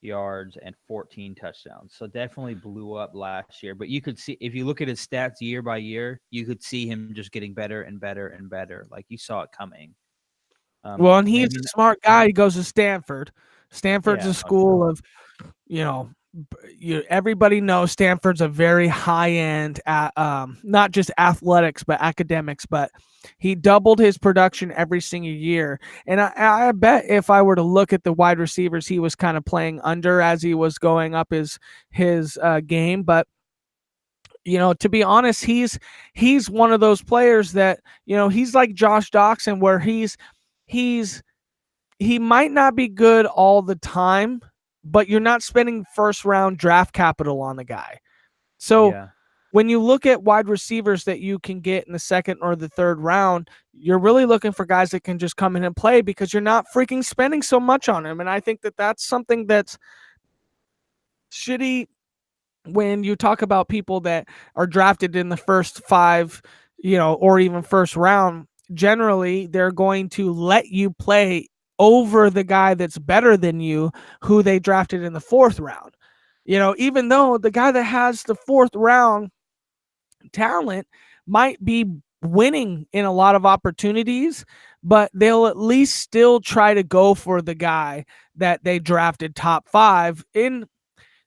yards and 14 touchdowns. So definitely blew up last year. But you could see if you look at his stats year by year, you could see him just getting better and better and better. Like you saw it coming. Well, and he's Maybe a smart guy. He goes to Stanford. Stanford's yeah, a no, true. school of, you know, everybody knows Stanford's a very high end, not just athletics but academics. But he doubled his production every single year, and I bet if I were to look at the wide receivers, he was kind of playing under as he was going up his game. But to be honest, he's one of those players that he's like Josh Doxson, where he's he might not be good all the time, but you're not spending first round draft capital on the guy. So Yeah. when you look at wide receivers that you can get in the second or the third round, you're really looking for guys that can just come in and play because you're not freaking spending so much on him. And I think that that's something that's shitty when you talk about people that are drafted in the first five, or even first round. Generally, they're going to let you play over the guy that's better than you, who they drafted in the fourth round. Even though the guy that has the fourth round talent might be winning in a lot of opportunities, but they'll at least still try to go for the guy that they drafted top five in.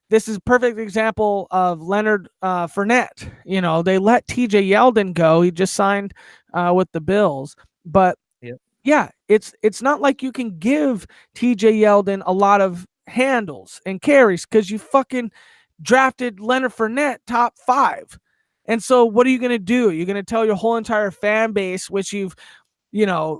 This is a perfect example of Leonard Fournette. They let TJ Yeldon go. He just signed with the Bills. But Yep. yeah, it's not like you can give TJ Yeldon a lot of handles and carries because you fucking drafted Leonard Fournette top five. And so what are you going to do? You're going to tell your whole entire fan base, which you've, you know,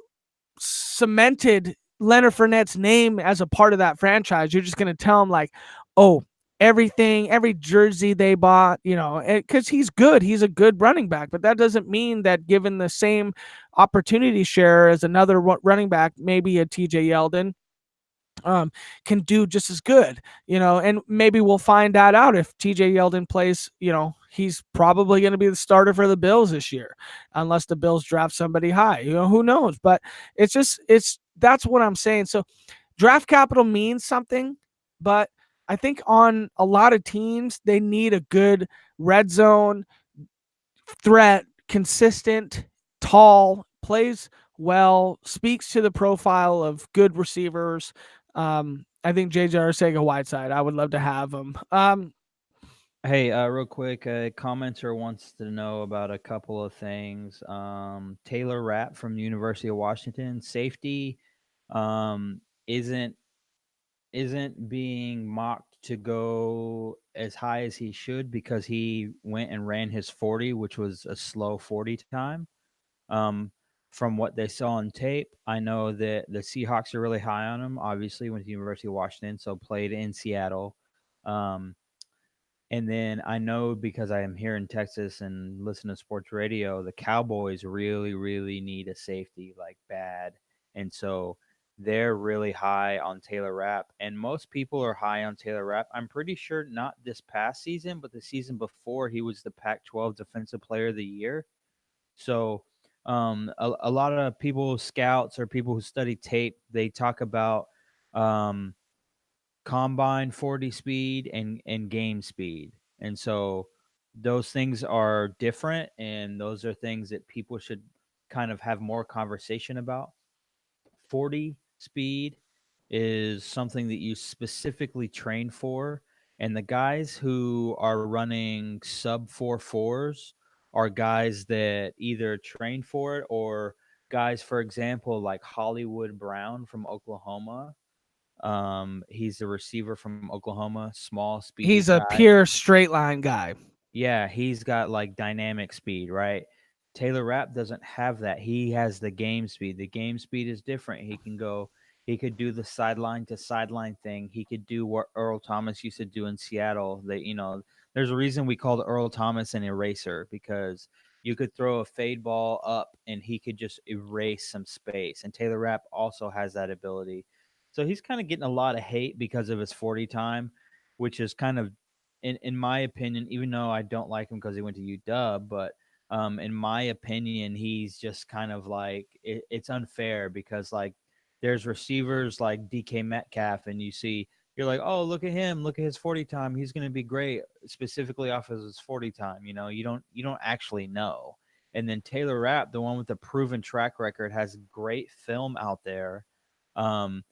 cemented Leonard Fournette's name as a part of that franchise. You're just going to tell them like, oh, everything, every jersey they bought, because he's good. He's a good running back, but that doesn't mean that given the same opportunity share as another running back, maybe a TJ Yeldon, can do just as good, and maybe we'll find that out if TJ Yeldon plays. He's probably going to be the starter for the Bills this year, unless the Bills draft somebody high. Who knows? But it's that's what I'm saying. So draft capital means something, but I think on a lot of teams, they need a good red zone threat, consistent, tall, plays well, speaks to the profile of good receivers. I think JJ Arcega-Whiteside, I would love to have him. Hey, real quick, a commenter wants to know about a couple of things. Taylor Rapp from the University of Washington, safety, um, isn't isn't being mocked to go as high as he should because he went and ran his 40, which was a slow 40 time. Um, from what they saw on tape, I know that the Seahawks are really high on him. Obviously, went to the University of Washington, so played in Seattle. Um, And then I know because I am here in Texas and listen to sports radio, the Cowboys really, really need a safety like bad. And so they're really high on Taylor Rapp. And most people are high on Taylor Rapp. I'm pretty sure not this past season, but the season before, he was the Pac 12 Defensive Player of the Year. So a lot of people, scouts or people who study tape, they talk about um, combine 40 speed and game speed. And so those things are different, and those are things that people should kind of have more conversation about. 40 speed is something that you specifically train for, and the guys who are running sub 4.4s are guys that either train for it, or guys, for example, like Hollywood Brown from Oklahoma. He's a receiver from Oklahoma, small, speedy He's a guy. pure straight line guy. Yeah, he's got like dynamic speed, right? Taylor Rapp doesn't have that. He has the game speed. The game speed is different. He could do the sideline to sideline thing. He could do what Earl Thomas used to do in Seattle. There's a reason we called Earl Thomas an eraser, because you could throw a fade ball up and he could just erase some space. And Taylor Rapp also has that ability. So he's kind of getting a lot of hate because of his 40 time, which is kind of, in my opinion, even though I don't like him because he went to UW, but in my opinion, he's just kind of like it's unfair, because like there's receivers like DK Metcalf, and you're like, oh, look at him, look at his 40 time, he's going to be great, specifically off of his 40 time. You don't actually know. And then Taylor Rapp, the one with the proven track record, has great film out there. Um,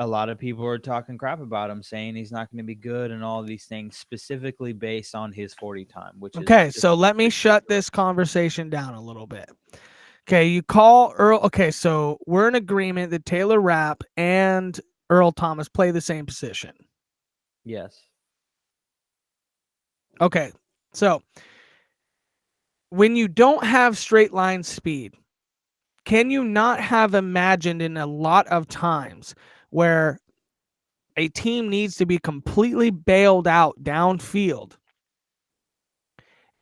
a lot of people are talking crap about him, saying he's not going to be good and all of these things, specifically based on his 40 time, which is Okay, just so let me shut this conversation down a little bit. Okay, you call Earl. Okay, so we're in agreement that Taylor Rapp and Earl Thomas play the same position. yes. Okay, so when you don't have straight line speed, can you not have imagined in a lot of times where a team needs to be completely bailed out downfield?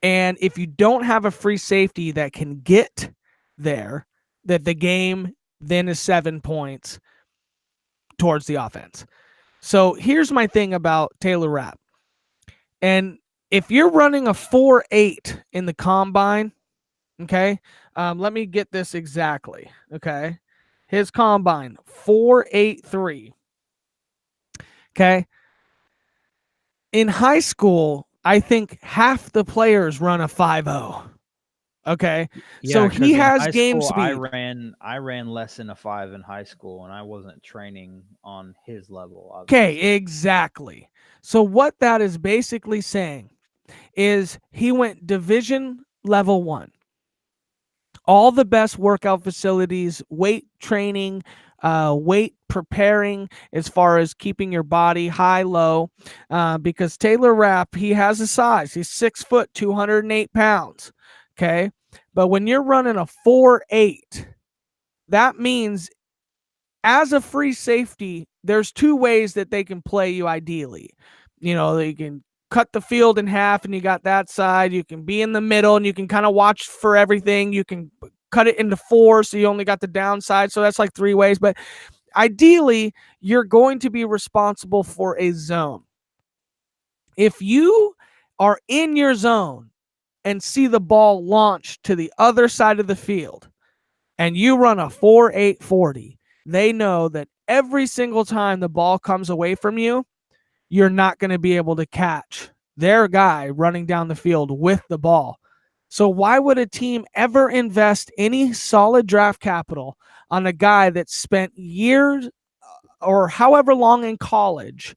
And if you don't have a free safety that can get there, that the game then is 7 points towards the offense. So here's my thing about Taylor Rapp. And if you're running a 4.8 in the combine, okay, let me get this exactly. Okay, his combine 4.83. Okay, in high school, I think half the players run a 5.0. Okay, so Yeah, he because in has high game school, I speed. ran less than a 5 in high school, and I wasn't training on his level, obviously. Okay, exactly. So what that is basically saying is he went division level 1. All the best workout facilities, weight training, weight preparing, as far as keeping your body high, low, because Taylor Rapp, he has a size. He's 6 foot, 208 pounds. Okay. But when you're running a 4.8, that means as a free safety, there's two ways that they can play you ideally. They can cut the field in half and you got that side. You can be in the middle and you can kind of watch for everything. You can cut it into 4, so you only got the downside. So that's like 3 ways. But ideally, you're going to be responsible for a zone. If you are in your zone and see the ball launch to the other side of the field and you run a 4.840, they know that every single time the ball comes away from you, you're not going to be able to catch their guy running down the field with the ball. So why would a team ever invest any solid draft capital on a guy that spent years or however long in college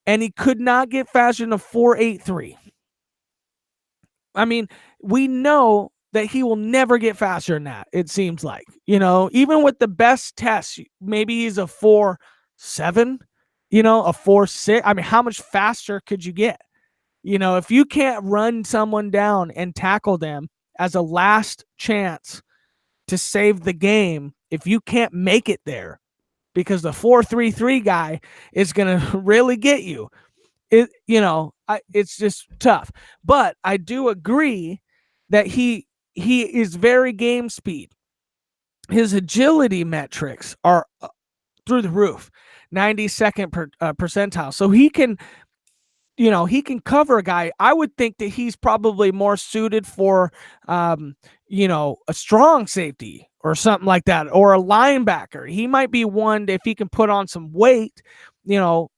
and he could not get faster than a 4.83? I mean, we know that he will never get faster than that, it seems like. Even with the best tests, maybe he's a 4.7, a 4.6. I mean, how much faster could you get? If you can't run someone down and tackle them as a last chance to save the game, if you can't make it there, because the 4.33 guy is going to really get you. it's just tough. But I do agree that he is very game speed. His agility metrics are through the roof, 92nd percentile. So he can cover a guy. I would think that he's probably more suited for, a strong safety or something like that, or a linebacker. He might be one that if he can put on some weight, a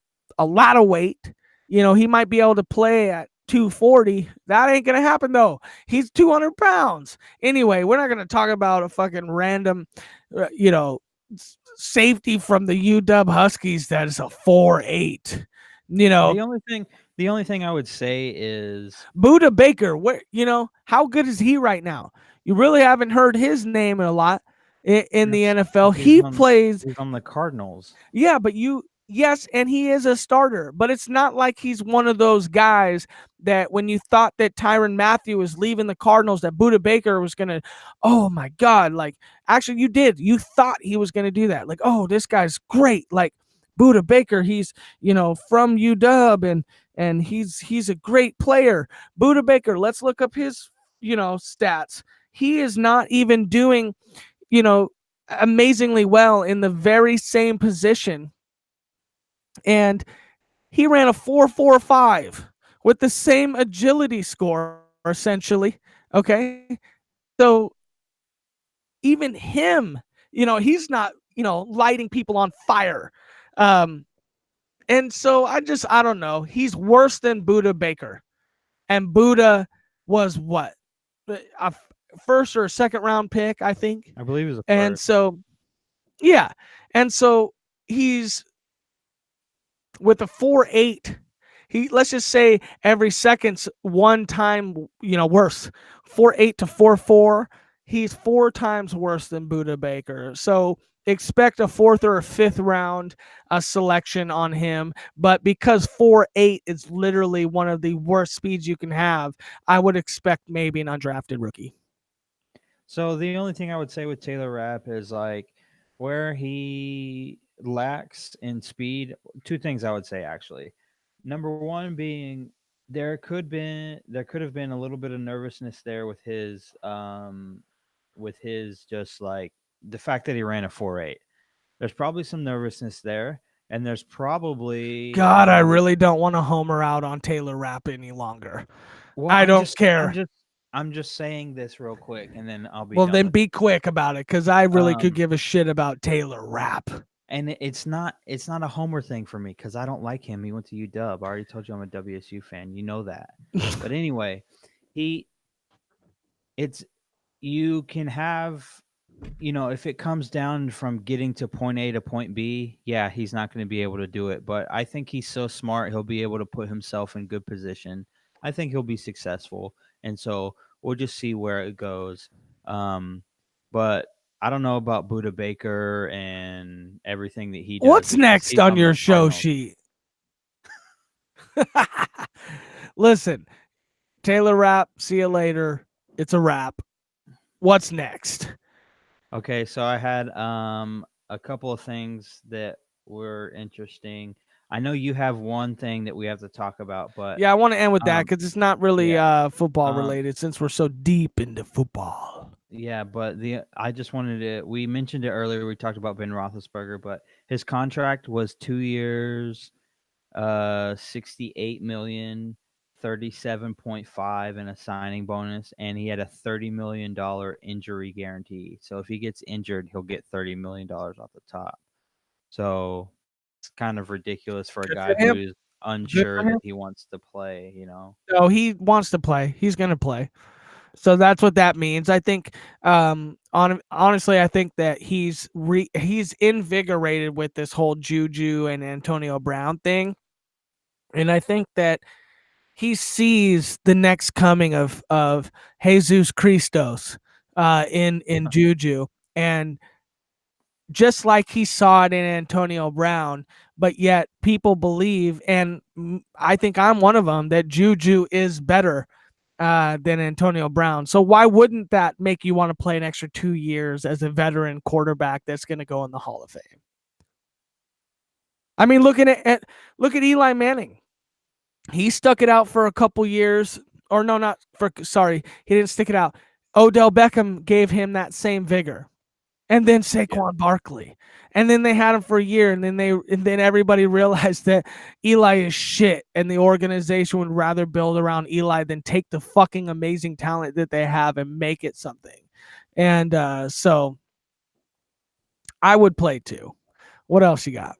lot of weight, he might be able to play at 240. That ain't going to happen though. He's 200 pounds. Anyway, we're not going to talk about a fucking random, uh, you know, safety from the UW Huskies that is a 4'8". You know, The only thing I would say is Buda Baker, how good is he right now? You really haven't heard his name a lot in the that's NFL. he's He on plays, he's on the Cardinals. yeah, yes, and he is a starter, but it's not like he's one of those guys that when you thought that Tyrann Mathieu was leaving the Cardinals, that Buda Baker was going to, oh my God, like, actually, you thought he was going to do that. Like, oh, this guy's great. Like, Buda Baker, he's, from UW and he's a great player. Buda Baker, let's look up his, stats. He is not even doing, you know, amazingly well in the very same position. And he ran a 4.45 with the same agility score, essentially. Okay. So even him, he's not, lighting people on fire. And so I don't know. He's worse than Buda Baker. And Buda was what? A first or second round pick, I think. I believe it was a And first. so, yeah. And so he's with a 4.8. Let's just say every second's one time, worse. 4.8 to 4.4. He's 4 times worse than Buda Baker. So expect a 4th or a 5th round selection on him. But because 4.8 is literally one of the worst speeds you can have, I would expect maybe an undrafted rookie. So the only thing I would say with Taylor Rapp is like where he lacks in speed. Two things I would say actually. Number one being there could have been a little bit of nervousness there with his just like the fact that he ran a 4.8. There's probably some nervousness there, and there's probably God, I really don't want to homer out on Taylor Rapp any longer. well, I don't care. I'm just saying this real quick, and then I'll be Well, done then with be quick about it, because I really could um give a shit about Taylor Rapp. and it's not a homer thing for me because I don't like him. He went to UW. I already told you I'm a WSU fan. You know that. But anyway, he it's you can have if it comes down from getting to point A to point B, yeah, he's not going to be able to do it. But I think he's so smart, he'll be able to put himself in good position. I think he'll be successful. And so we'll just see where it goes. But I don't know about Buda Baker and everything that he does What's because next he's on on the your show Cardinals. sheet? Listen, Taylor Rapp, see you later. It's a wrap. What's next? Okay, so I had a couple of things that were interesting. I know you have one thing that we have to talk about, but Yeah, I want to end with that um, because it's not really yeah, football um, related since we're so deep into football. yeah, but I just wanted to. We mentioned it earlier. We talked about Ben Roethlisberger, but his contract was 2 years, 68 million, 37.5, and a signing bonus, and he had a $30 million injury guarantee. So if he gets injured, he'll get $30 million off the top. So it's kind of ridiculous for a Good for guy him. who's Good unsure for him. that he wants to play. No, he wants to play. He's gonna play. So that's what that means. I think, honestly, I think that he's invigorated with this whole Juju and Antonio Brown thing, and I think that he sees the next coming of Jesus Christos, in Juju, and just like he saw it in Antonio Brown, but yet people believe, and I think I'm one of them, that Juju is better than Antonio Brown. So why wouldn't that make you want to play an extra 2 years as a veteran quarterback that's going to go in the Hall of Fame? I mean, look at Eli Manning. He stuck it out for a couple years, or no, not for. Sorry, he didn't stick it out. Odell Beckham gave him that same vigor, and then Yeah. Saquon Barkley, and then they had him for a year, and then everybody realized that Eli is shit, and the organization would rather build around Eli than take the fucking amazing talent that they have and make it something. And so I would play too. What else you got?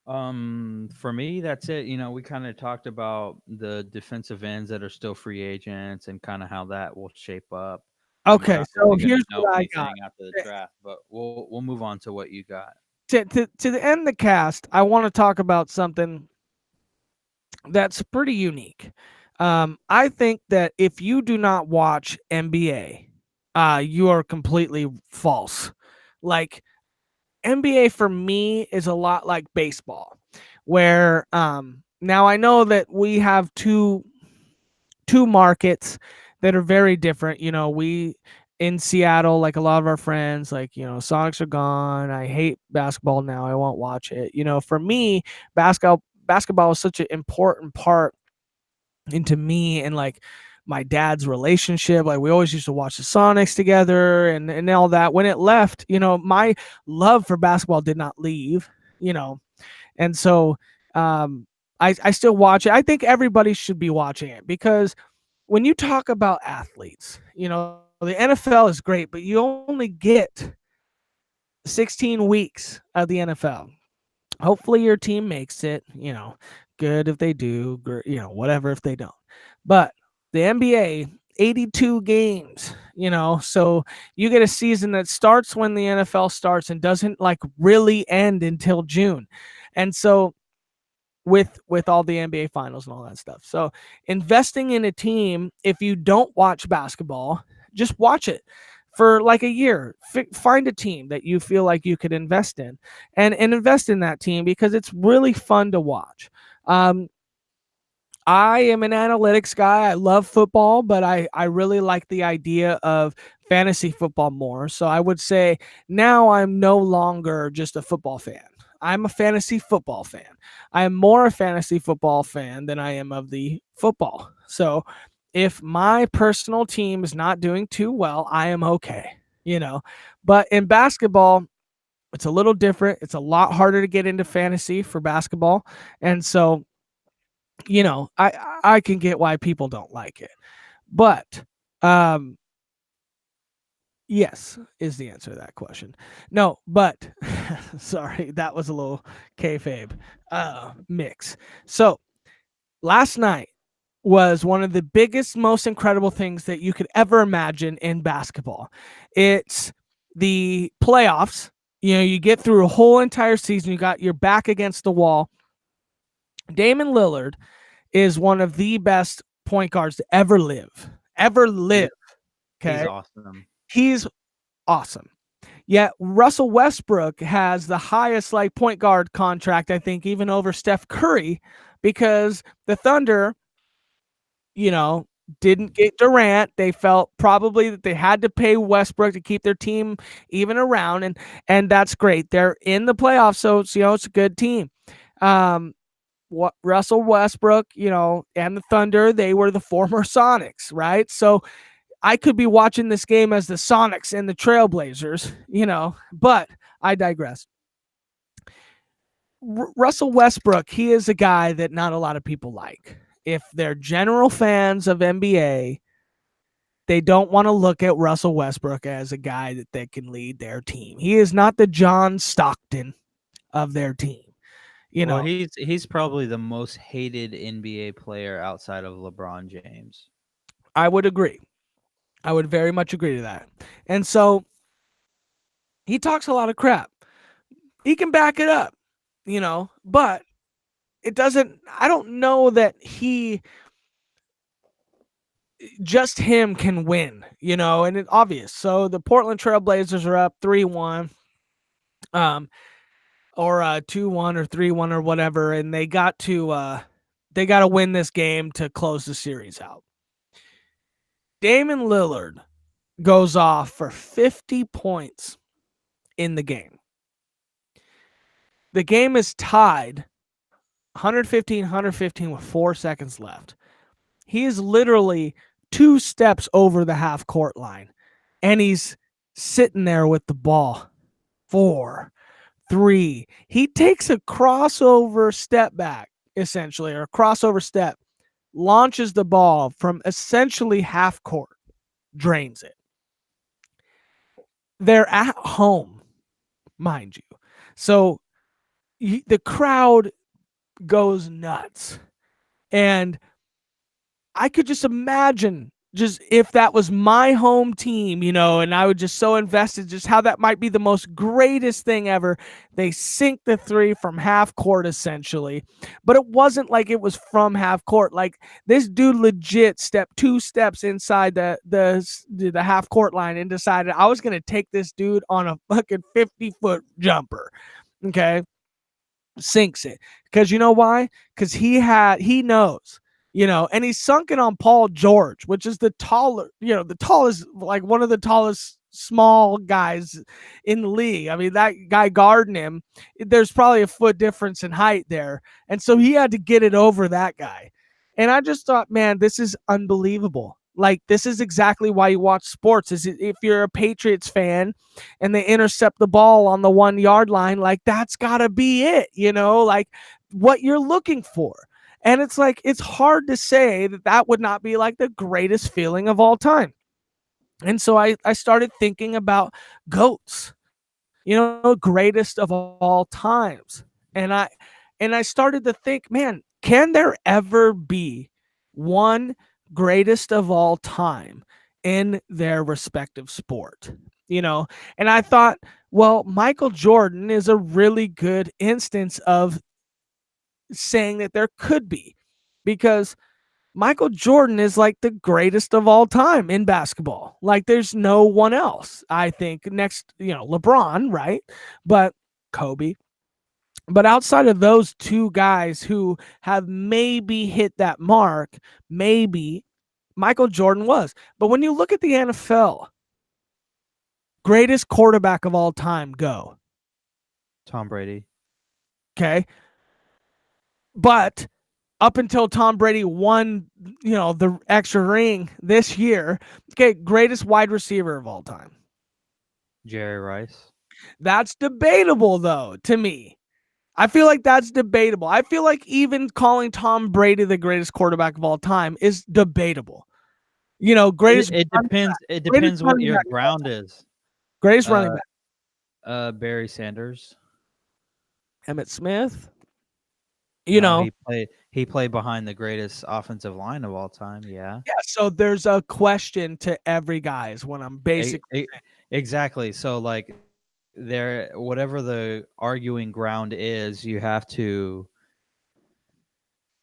For me, that's it. We kind of talked about the defensive ends that are still free agents and kind of how that will shape up. We're Okay, not so really going to here's know what I got. anything after the draft, but we'll move on to what you got. To end the cast, I want to talk about something that's pretty unique. I think that if you do not watch NBA, you are completely false. Like NBA for me is a lot like baseball, where now I know that we have two markets that are very different. We in Seattle, like a lot of our friends, like, Sonics are gone. I hate basketball now. I won't watch it. For me, basketball is such an important part into me and like my dad's relationship. Like we always used to watch the Sonics together and all that. When it left, my love for basketball did not leave, you know. And so I still watch it. I think everybody should be watching it because when you talk about athletes, the NFL is great, but you only get 16 weeks of the NFL. Hopefully your team makes it, good if they do, whatever if they don't. But the NBA, 82 games, so you get a season that starts when the NFL starts and doesn't like really end until June. And so with all the NBA finals and all that stuff. So investing in a team, if you don't watch basketball, just watch it for like a year. Find a team that you feel like you could invest in, and invest in that team because it's really fun to watch. I am an analytics guy. I love football, but I really like the idea of fantasy football more. So I would say now I'm no longer just a football fan. I'm a fantasy football fan. I am more a fantasy football fan than I am of the football. So if my personal team is not doing too well, I am okay, But in basketball, it's a little different. It's a lot harder to get into fantasy for basketball. And so I can get why people don't like it. But um yes is the answer to that question. No, but sorry, that was a little kayfabe mix. So last night was one of the biggest, most incredible things that you could ever imagine in basketball. It's the playoffs. You get through a whole entire season, you got your back against the wall. Damon Lillard is one of the best point guards to ever live. Ever live. He, he's Okay. awesome. He's awesome. Yet Russell Westbrook has the highest like point guard contract, I think, even over Steph Curry, because the Thunder, you know, didn't get Durant. They felt probably that they had to pay Westbrook to keep their team even around, and that's great. They're in the playoffs, so it's a good team. What Russell Westbrook, and the Thunder, they were the former Sonics, right? So I could be watching this game as the Sonics and the Trailblazers, but I digress. Russell Westbrook, he is a guy that not a lot of people like. If they're general fans of NBA, they don't want to look at Russell Westbrook as a guy that can lead their team. He is not the John Stockton of their team. Well, he's probably the most hated NBA player outside of LeBron James. I would agree. I would very much agree to that. And so he talks a lot of crap. He can back it up, but it doesn't, I don't know that just him can win, and it's obvious. So the Portland Trailblazers are up 3-1, or 2-1 or 3-1 or whatever, and they got to win this game to close the series out. Damon Lillard goes off for 50 points in the game. The game is tied 115 with 4 seconds left. He is literally 2 steps over the half court line, and he's sitting there with the ball. 4, 3. He takes a crossover step back, essentially, or a crossover step, launches the ball from essentially half court, drains it. They're at home, mind you. So the crowd goes nuts. And I could just imagine just if that was my home team, and I would just so invested, just how that might be the most greatest thing ever. They sink the three from half court essentially, but it wasn't like it was from half court. Like this dude legit stepped 2 steps inside the half court line and decided I was gonna take this dude on a fucking 50-foot jumper. Okay, sinks it because you know why? Because he knows, and he's sunken on Paul George, which is the tallest, like one of the tallest small guys in the league. I mean, that guy guarding him, there's probably a foot difference in height there, and so he had to get it over that guy. And I just thought, man, this is unbelievable. Like, this is exactly why you watch sports. Is if you're a Patriots fan and they intercept the ball on the 1 yard line, like that's gotta be it, like what you're looking for. And it's like, it's hard to say that would not be like the greatest feeling of all time. And so I started thinking about GOATs, greatest of all times. And I started to think, man, can there ever be one greatest of all time in their respective sport? And I thought, well, Michael Jordan is a really good instance of saying that there could be, because Michael Jordan is like the greatest of all time in basketball. Like there's no one else, I think, next, LeBron, right? But Kobe. But outside of those two guys who have maybe hit that mark, maybe Michael Jordan was. But when you look at the NFL, greatest quarterback of all time, go. Tom Brady. Okay. But up until Tom Brady won, the extra ring this year, okay, greatest wide receiver of all time. Jerry Rice. That's debatable, though, to me. I feel like that's debatable. I feel like even calling Tom Brady the greatest quarterback of all time is debatable. Greatest It running depends. back, It greatest depends what running your back of all ground time, is. greatest running Uh, back. Barry Sanders. Emmitt Smith. No, he played behind the greatest offensive line of all time. Yeah. Yeah. So there's a question to every guy is what I'm E- basically. e- exactly. So like there, whatever the arguing ground is, you have to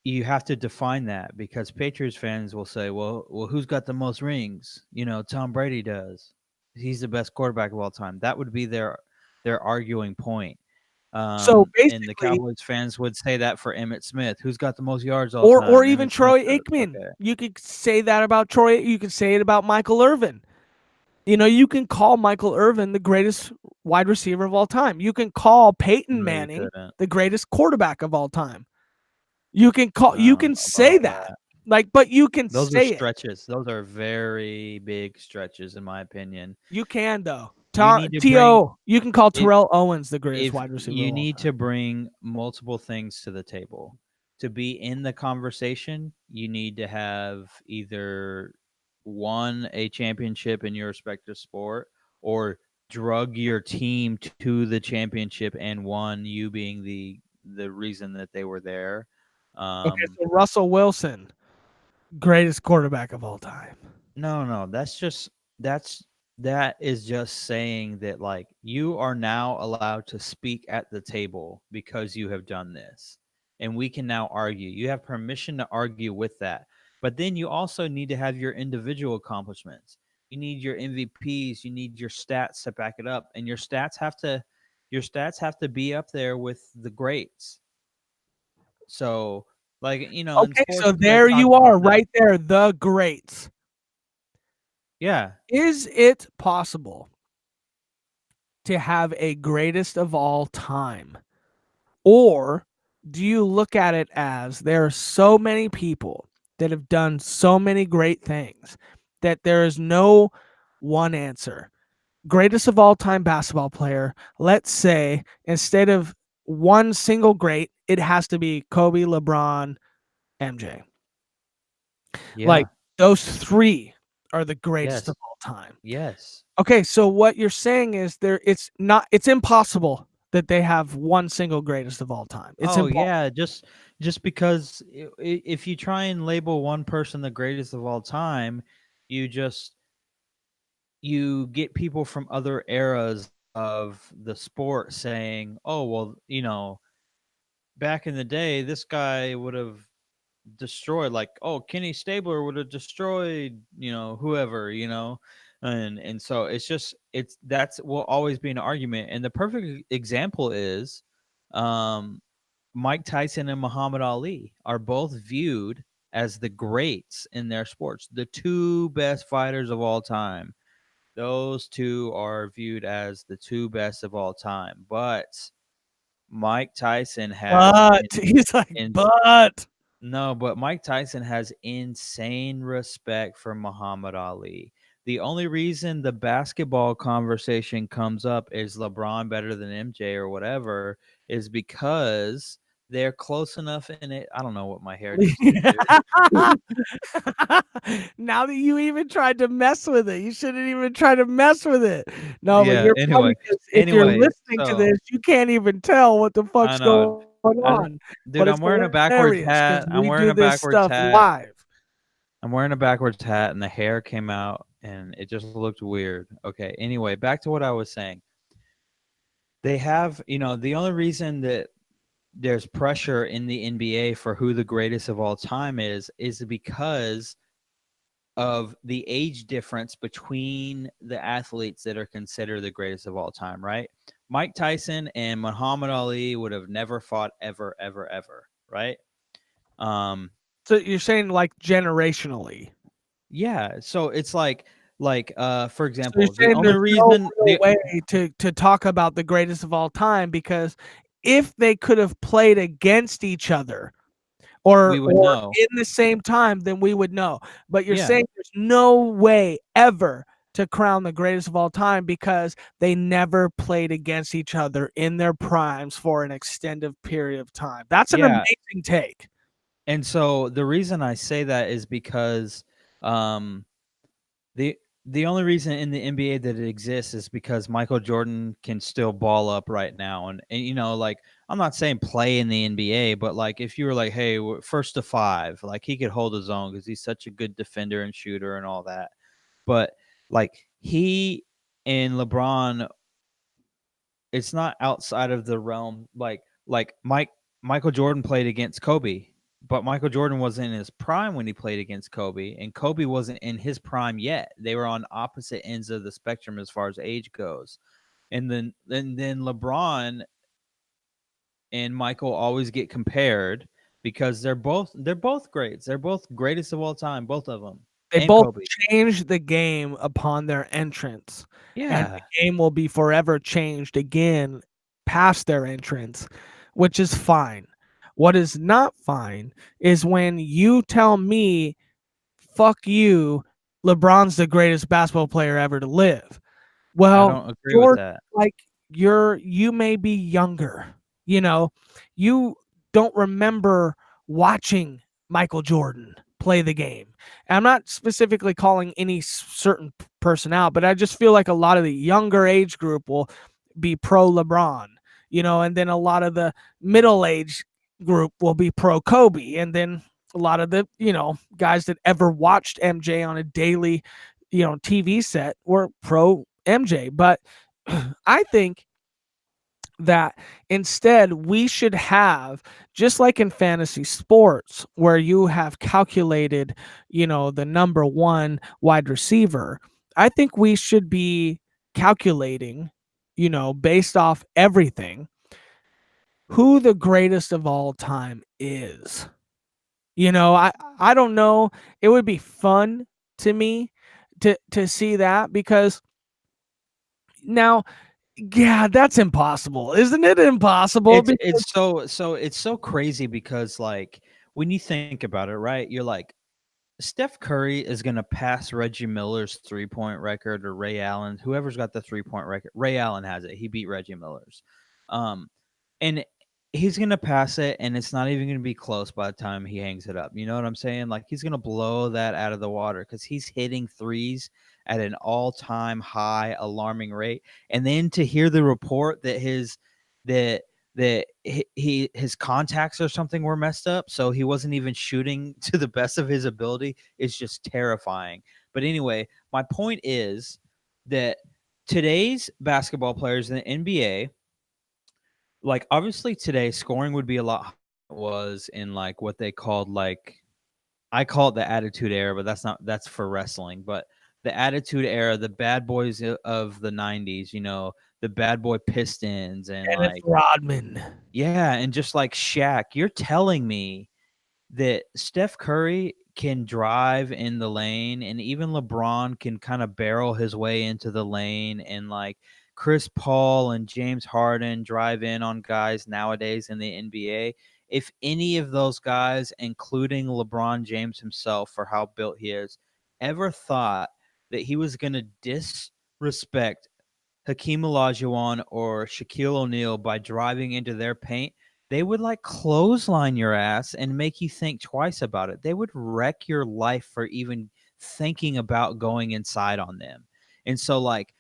define that, because Patriots fans will say, well, who's got the most rings? Tom Brady does. He's the best quarterback of all time. That would be their arguing point. So And the basically, Cowboys fans would say that for Emmitt Smith, who's got the most yards all or time. even Emmitt Smith Troy does. Aikman. Okay. You could say that about Troy. You could say it about Michael Irvin. You can call Michael Irvin the greatest wide receiver of all time. You can call Peyton No, you Manning couldn't. the greatest quarterback of all time. I You don't can know about say all that. that. Like, but you can Those are say it. stretches. Those are very big stretches, in my opinion. You can though. You need to bring T.O. You can call it. Terrell Owens the greatest If wide receiver you of all need time. to bring multiple things to the table to be in the conversation, you need to have either won a championship in your respective sport, or drug your team to the championship and won, you being the reason that they were there. Okay, um so Russell Wilson, greatest quarterback of all time. no, that is just saying that, like, you are now allowed to speak at the table because you have done this, and we can now argue. You have permission to argue with that. But then you also need to have your individual accomplishments. You need your MVPs, you need your stats to back it up, and your stats have to be up there with the greats. So, like, in Okay, sports so we always there talk you about are, that. right there, the greats. Yeah. Is it possible to have a greatest of all time, or do you look at it as there are so many people that have done so many great things that there is no one answer? Greatest of all time basketball player, let's say instead of one single great, it has to be Kobe, LeBron, MJ. Like Yeah. those three are the greatest of Yes. all time. Yes. Okay, so what you're saying is it's impossible that they have one single greatest of all time. It's Oh impossible. yeah, just because if you try and label one person the greatest of all time, you just you get people from other eras of the sport saying, "Oh, well, back in the day, this guy would have destroyed like, oh, Kenny Stabler would have destroyed, whoever, and so it's that's will always be an argument. And the perfect example is um Mike Tyson and Muhammad Ali are both viewed as the greats in their sports, the two best fighters of all time. Those two are viewed as the two best of all time. But Mike Tyson has But he's like, in but no, but Mike Tyson has insane respect for Muhammad Ali. The only reason the basketball conversation comes up is LeBron better than MJ or whatever is because they're close enough in it. I don't know what my hair just did, dude. now that you even tried to mess with it, you shouldn't even try to mess with it. No, but Yeah. you're funny because if you're Anyway, listening to so this, you can't even tell what the I fuck's know, going on. But it's dude. I'm wearing a backwards hilarious because hat. we I'm do wearing a this backwards stuff hat. live. I'm wearing a backwards hat and the hair came out and it just looked weird. Okay. Anyway, back to what I was saying. They have, the only reason that there's pressure in the NBA for who the greatest of all time is because of the age difference between the athletes that are considered the greatest of all time, right? Mike Tyson and Muhammad Ali would have never fought ever, ever, ever, right? Um, So you're saying like generationally. yeah. So it's for So you're example, the saying only there's no reason real the way to talk about the greatest of all time because if they could have played against each other we would or know. in the same time, then we would know. But you're Yeah. saying there's no way ever to crown the greatest of all time because they never played against each other in their primes for an extended period of time. That's an Yeah. amazing take. And so the reason I say that is because um the the only reason in the NBA that it exists is because Michael Jordan can still ball up right now, and like I'm not saying play in the NBA, but like if you were like, hey, first to five, like he could hold his own because he's such a good defender and shooter and all that. But like he and LeBron, it's not outside of the realm. Like Michael Jordan played against Kobe, but Michael Jordan wasn't in his prime when he played against Kobe, and Kobe wasn't in his prime yet. They were on opposite ends of the spectrum as far as age goes. And then LeBron and Michael always get compared because they're both greats. They're both greatest of all time, both of them, They and both Kobe. changed the game upon their entrance, and the Yeah, game will be forever changed again past their entrance, which is fine. What is not fine is when you tell me, fuck you, LeBron's the greatest basketball player ever to live. I Well, don't agree with you're that. like you may be younger, you know. You don't remember watching Michael Jordan play the game. And I'm not specifically calling any certain person out, but I just feel like a lot of the younger age group will be pro LeBron, and then a lot of the middle age group will be pro Kobe, and then a lot of the, guys that ever watched MJ on a daily, TV set were pro MJ. But I think that instead we should have, just like in fantasy sports where you have calculated, the number one wide receiver. I think we should be calculating, based off everything, who the greatest of all time is. I don't know. It would be fun to me to see that because now Yeah, that's impossible. Isn't it impossible? It's so crazy because like when you think about it, right? You're like Steph Curry is going to pass Reggie Miller's 3-point record or Ray Allen, whoever's got the 3-point record. Ray Allen has it. He beat Reggie Miller's. Um, and he's going to pass it, and it's not even going to be close by the time he hangs it up. You know what I'm saying? Like, he's going to blow that out of the water because he's hitting threes at an all-time high, alarming rate. And then to hear the report that that his contacts or something were messed up, so he wasn't even shooting to the best of his ability is just terrifying. But anyway, my point is that today's basketball players in the NBA, like obviously today scoring would be a lot higher than it was in like what they called like I call it the Attitude Era, but that's for wrestling. But the Attitude Era, the bad boys of the '90s, the bad boy Pistons and Dennis like Rodman. yeah, and just like Shaq, you're telling me that Steph Curry can drive in the lane and even LeBron can kind of barrel his way into the lane and like Chris Paul and James Harden drive in on guys nowadays in the NBA. If any of those guys, including LeBron James himself for how built he is, ever thought that he was going to disrespect Hakeem Olajuwon or Shaquille O'Neal by driving into their paint, they would like clothesline your ass and make you think twice about it. They would wreck your life for even thinking about going inside on them. And so, like,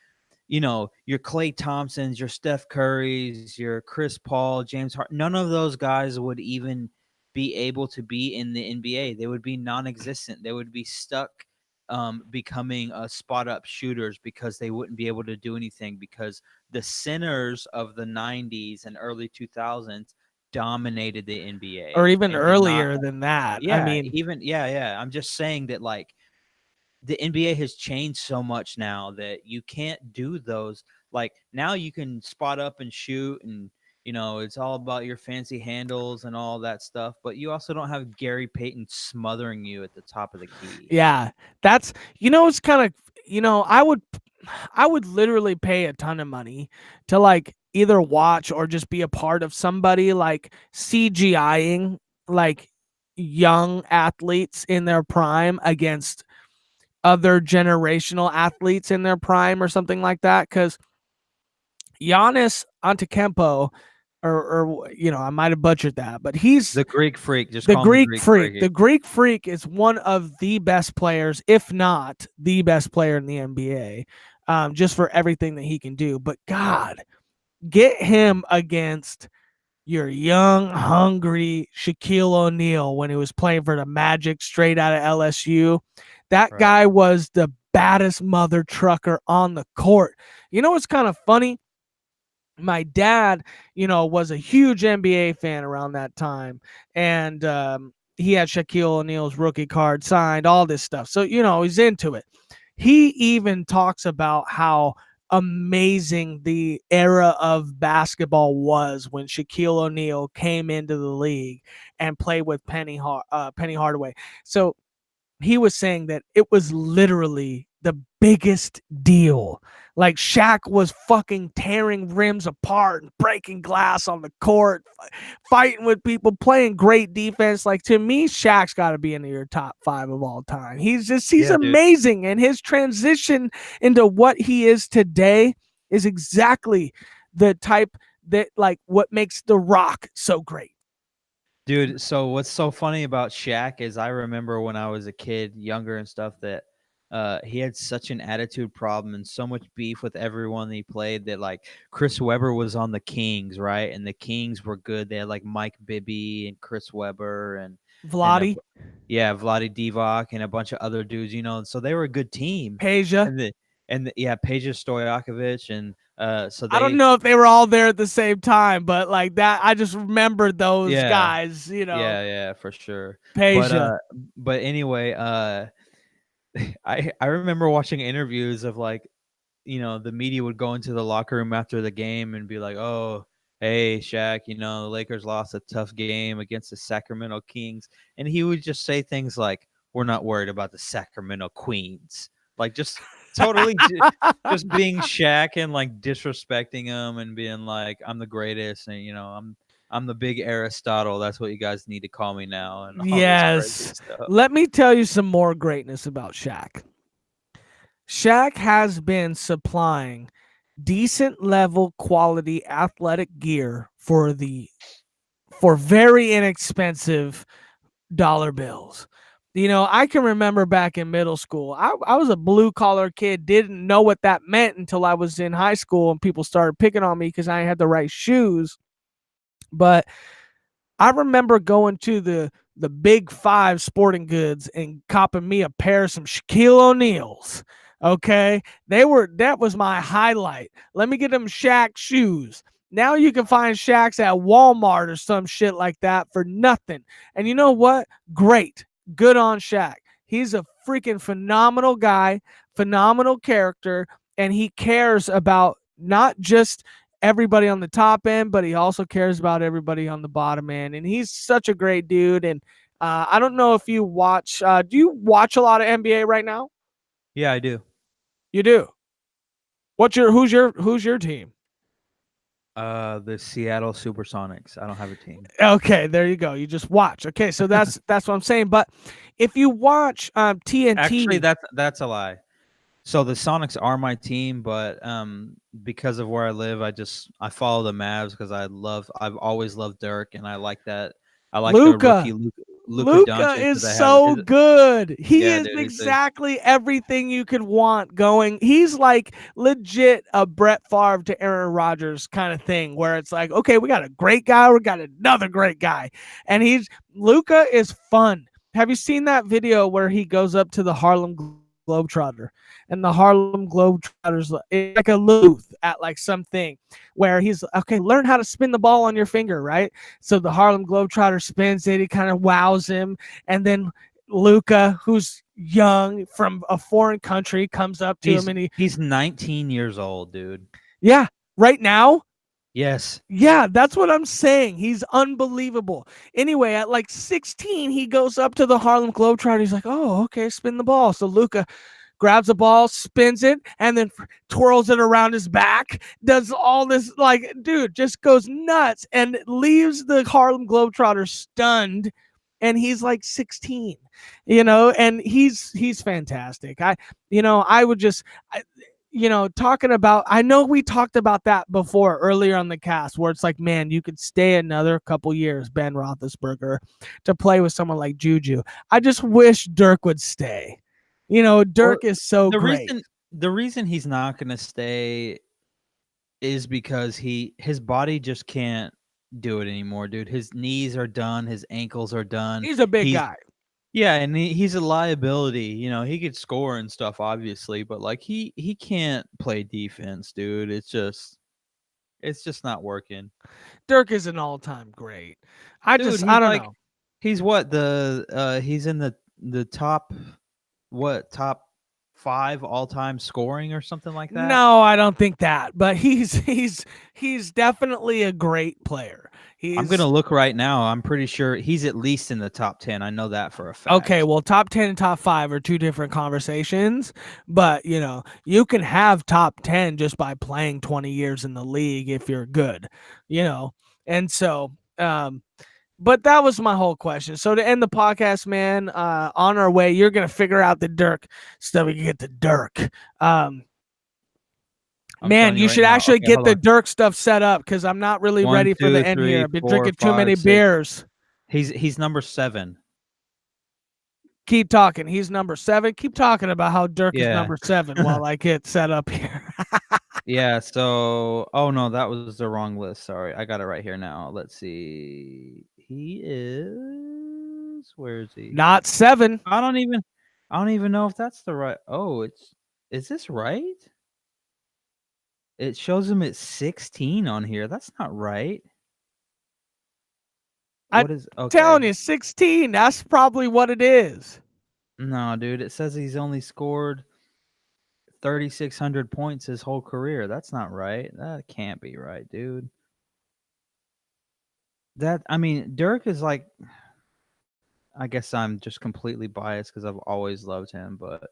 your Klay Thompsons, your Steph Currys, your Chris Paul, James Harden, none of those guys would even be able to be in the NBA. They would be non-existent. They would be stuck becoming spot up shooters because they wouldn't be able to do anything because the centers of the 90s and early 2000s dominated the Or NBA even and did not. earlier than that. I Yeah, mean, even yeah. I'm just saying that like the NBA has changed so much now that you can't do those. Like now you can spot up and shoot and it's all about your fancy handles and all that stuff, but you also don't have Gary Payton smothering you at the top of the key. yeah, that's it's kind of I would literally pay a ton of money to like either watch or just be a part of somebody like CGIing like young athletes in their prime against other generational athletes in their prime or something like that. Because Giannis Antetokounmpo, or I might have butchered that, but he's The Greek Freak, just the call him the Greek Greek Freak. Freak. The Greek Freak is one of the best players, if not the best player in the NBA, just for everything that he can do. But God, get him against your young, hungry Shaquille O'Neal when he was playing for the Magic straight out of LSU. That Right. guy was the baddest mother trucker on the court. You know what's kind of funny? My dad, was a huge NBA fan around that time. And he had Shaquille O'Neal's rookie card signed, all this stuff. So, he's into it. He even talks about how amazing the era of basketball was when Shaquille O'Neal came into the league and played with Penny Hardaway. So he was saying that it was literally the biggest deal. Like Shaq was fucking tearing rims apart and breaking glass on the court, fighting with people, playing great defense. Like to me, Shaq's got to be in your top 5 of all time. He's Yeah, dude. amazing, and his transition into what he is today is exactly the type that like what makes The Rock so great. Dude, so what's so funny about Shaq is I remember when I was a kid, younger and stuff, that he had such an attitude problem and so much beef with everyone that he played that like Chris Webber was on the Kings, right? And the Kings were good. They had like Mike Bibby and Chris Webber and Vladdy, yeah, Vlade Divac and a bunch of other dudes, and so they were a good team. Peja. Yeah, Peja Stojakovic and so I don't they know if they were all there at the same time, but like that, I just remember those yeah, guys, yeah, for sure. But Peja. uh but anyway, I remember watching interviews of like, the media would go into the locker room after the game and be like, "Oh, hey, Shaq, the Lakers lost a tough game against the Sacramento Kings." And he would just say things like, "We're not worried about the Sacramento Queens." Like just totally just being Shaq and like disrespecting him and being like, I'm the greatest, and I'm the big Aristotle. That's what you guys need to call me now, and all this crazy Yes. stuff. Let me tell you some more greatness about Shaq. Shaq has been supplying decent level quality athletic gear for very inexpensive dollar bills. I can remember back in middle school, I was a blue collar kid, didn't know what that meant until I was in high school and people started picking on me because I had the right shoes. But I remember going to the big five sporting goods and copping me a pair of some Shaquille O'Neals. Okay. That was my highlight. Let me get them Shaq shoes. Now you can find Shaqs at Walmart or some shit like that for nothing. And you know what? Great. Good on Shaq. He's a freaking phenomenal guy, phenomenal character, and he cares about not just everybody on the top end, but he also cares about everybody on the bottom end. And he's such a great dude. And I don't know if you watch. Do you watch a lot of NBA right now? Yeah, I do. You do. Who's your team? The Seattle Supersonics. I don't have a team. Okay, there you go. You just watch. Okay, so that's what I'm saying. But if you watch Actually, TNT, that's a lie. So the Sonics are my team, but because of where I live, I follow the Mavs because I've always loved Dirk, and I like the rookie Luca. Luka Luca Doncic is that they have. so good. He Yeah, is dude, exactly everything you could want going. He's like legit a Brett Favre to Aaron Rodgers kind of thing, where it's like, okay, we got a great guy, we got another great guy, and Luca is fun. Have you seen that video where he goes up to the Harlem Globetrotter, and the Harlem Globetrotters like a Luth at like something where he's okay, learn how to spin the ball on your finger, right? So the Harlem Globetrotter spins it, he kind of wows him, and then Luca, who's young from a foreign country, comes up to him he's and he's 19 years old, dude. yeah, right now, Yes, yeah, that's what I'm saying. He's unbelievable. Anyway, at like 16, he goes up to the Harlem Globetrotter. He's like, oh, okay, spin the ball. So Luca grabs the ball, spins it, and then twirls it around his back, does all this, like, dude, just goes nuts and leaves the Harlem Globetrotters stunned. And he's like 16, and he's fantastic. I would just, talking about, I know we talked about that before earlier on the cast, where it's like, man, you could stay another couple years, Ben Roethlisberger, to play with someone like Juju. I just wish Dirk would stay. well, Dirk is so the great. reason he's not gonna stay is because his body just can't do it anymore, dude. His knees are done, his ankles are done. He's a big He's guy. Yeah, and he's a liability. He could score and stuff, obviously, but like he can't play defense, dude. It's just not working. Dirk is an all-time great. Dude, I he's don't like know. he's what he's in the top top 5 all-time scoring or something like that. No, I don't think that. But he's definitely a great player. I'm gonna He's look right now. I'm pretty sure he's at least in the top 10. I know that for a okay. fact. Well, top 10 and top 5 are two different conversations. But you can have top 10 just by playing 20 years in the league if you're good. You know, and so but that was my whole question. So to end the podcast, man, on our way, you're gonna figure out the Dirk stuff. We can get the Dirk. I'm Man, telling you you right should now. actually Okay, get hold the on. Dirk stuff set up because I'm not really One, ready for the two, end here. three, I've been four, drinking too five, many six. beers. He's number 7. Keep talking. He's number 7. Keep talking about how Dirk is Yeah. number 7 while I get set up here. Yeah, so oh no, that was the wrong list. Sorry. I got it right here now. Let's see. He is where is he? Not 7. I don't even I don't even know if that's the right. Oh, is this right? It shows him at 16 on here. That's not right. I'm What is telling okay. you, 16. That's probably what it is. No, dude, it says he's only scored 3,600 points his whole career. That's not right. That can't be right, dude. I mean, Dirk is like, I guess I'm just completely biased because I've always loved him, but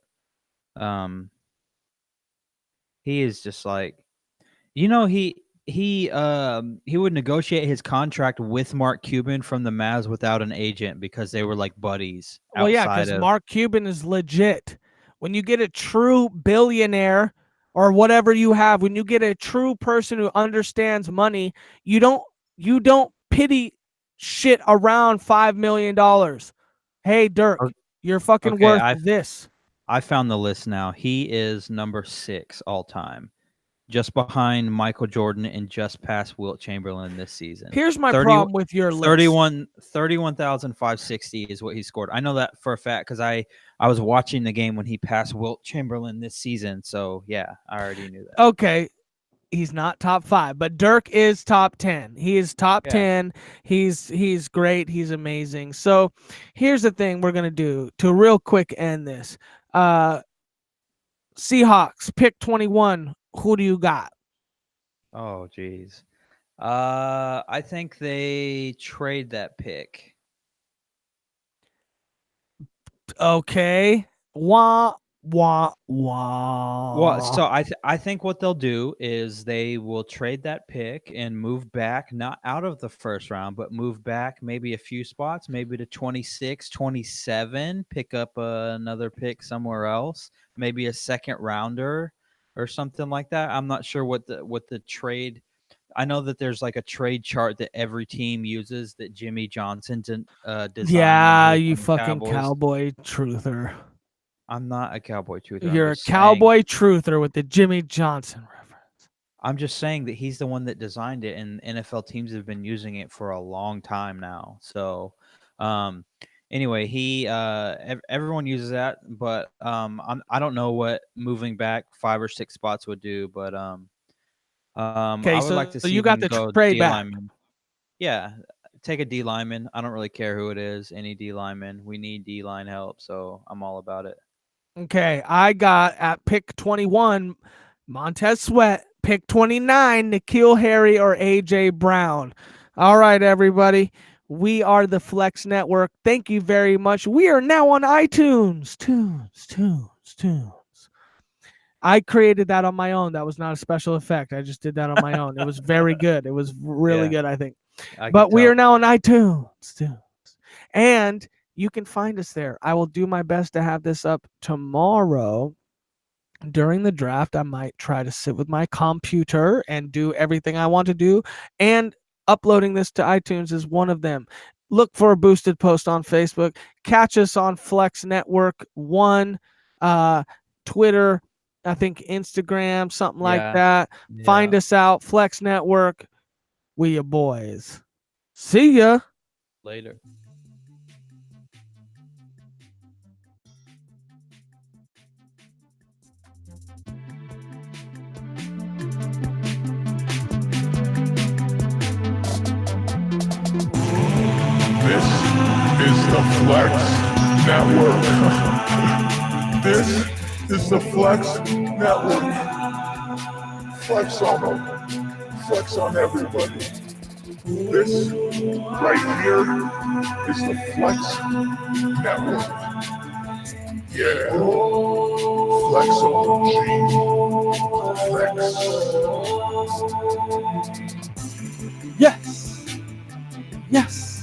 um, He is just like, you know, he would negotiate his contract with Mark Cuban from the Mavs without an agent because they were like buddies Well, yeah, outside because of. Mark Cuban is legit. When you get a true billionaire or whatever you have, when you get a true person who understands money, you don't pity shit around $5 million. Hey, O- Dirk, you're fucking Okay, worth this. I found the list now. He is number 6 all time, just behind Michael Jordan and just past Wilt Chamberlain this season. Here's my 30, problem with your list. 31,560 is what he scored. I know that for a fact because I was watching the game when he passed Wilt Chamberlain this season. So yeah, I already knew that. Okay, he's not top 5, but Dirk is top 10. He is top Yeah. 10. He's great. He's amazing. So here's the thing we're gonna do to real quick end this. Seahawks pick 21. Who do you got? Oh geez. I think they trade that pick. Okay. Wah wah Well, wah. so I think what they'll do is they will trade that pick and move back, not out of the first round, but move back maybe a few spots, maybe to 26, 27, pick up another pick somewhere else, maybe a second rounder or something like that. I'm not sure what the trade. I know that there's like a trade chart that every team uses that Jimmy Johnson designed when he Yeah, was you on the fucking Cowboys. cowboy truther. I'm not a Cowboy truther. You're a cowboy truther with the Jimmy Johnson reference. I'm just saying that he's the one that designed it, and NFL teams have been using it for a long time now. So, um, anyway, everyone uses that, but I don't know what moving back 5 or 6 spots would do, but Okay, I would like so to you see got them the go trade D back. lineman. Yeah, take a D lineman. I don't really care who it is. Any D lineman. We need D line help, so I'm all about it. Okay, I got at pick 21 Montez Sweat, pick 29 N'Keal Harry or AJ Brown. All right, everybody. We are the Flex Network. Thank you very much. We are now on iTunes. Tunes. I created that on my own. That was not a special effect. I just did that on my own. It was very good. It was really Yeah, good, I think. I But can we tell. are now on iTunes. And you can find us there. I will do my best to have this up tomorrow. During the draft, I might try to sit with my computer and do everything I want to do. And uploading this to iTunes is one of them. Look for a boosted post on Facebook. Catch us on Flex Network 1, Twitter, I think Instagram, something like Yeah, that. yeah. Find us out, Flex Network. We your boys. See ya. Later. This is the Flex Network. This is the Flex Network. Flex on them. Flex on everybody. This right here is the Flex Network. Yeah. Flex on the G. Flex. Yes. Yes.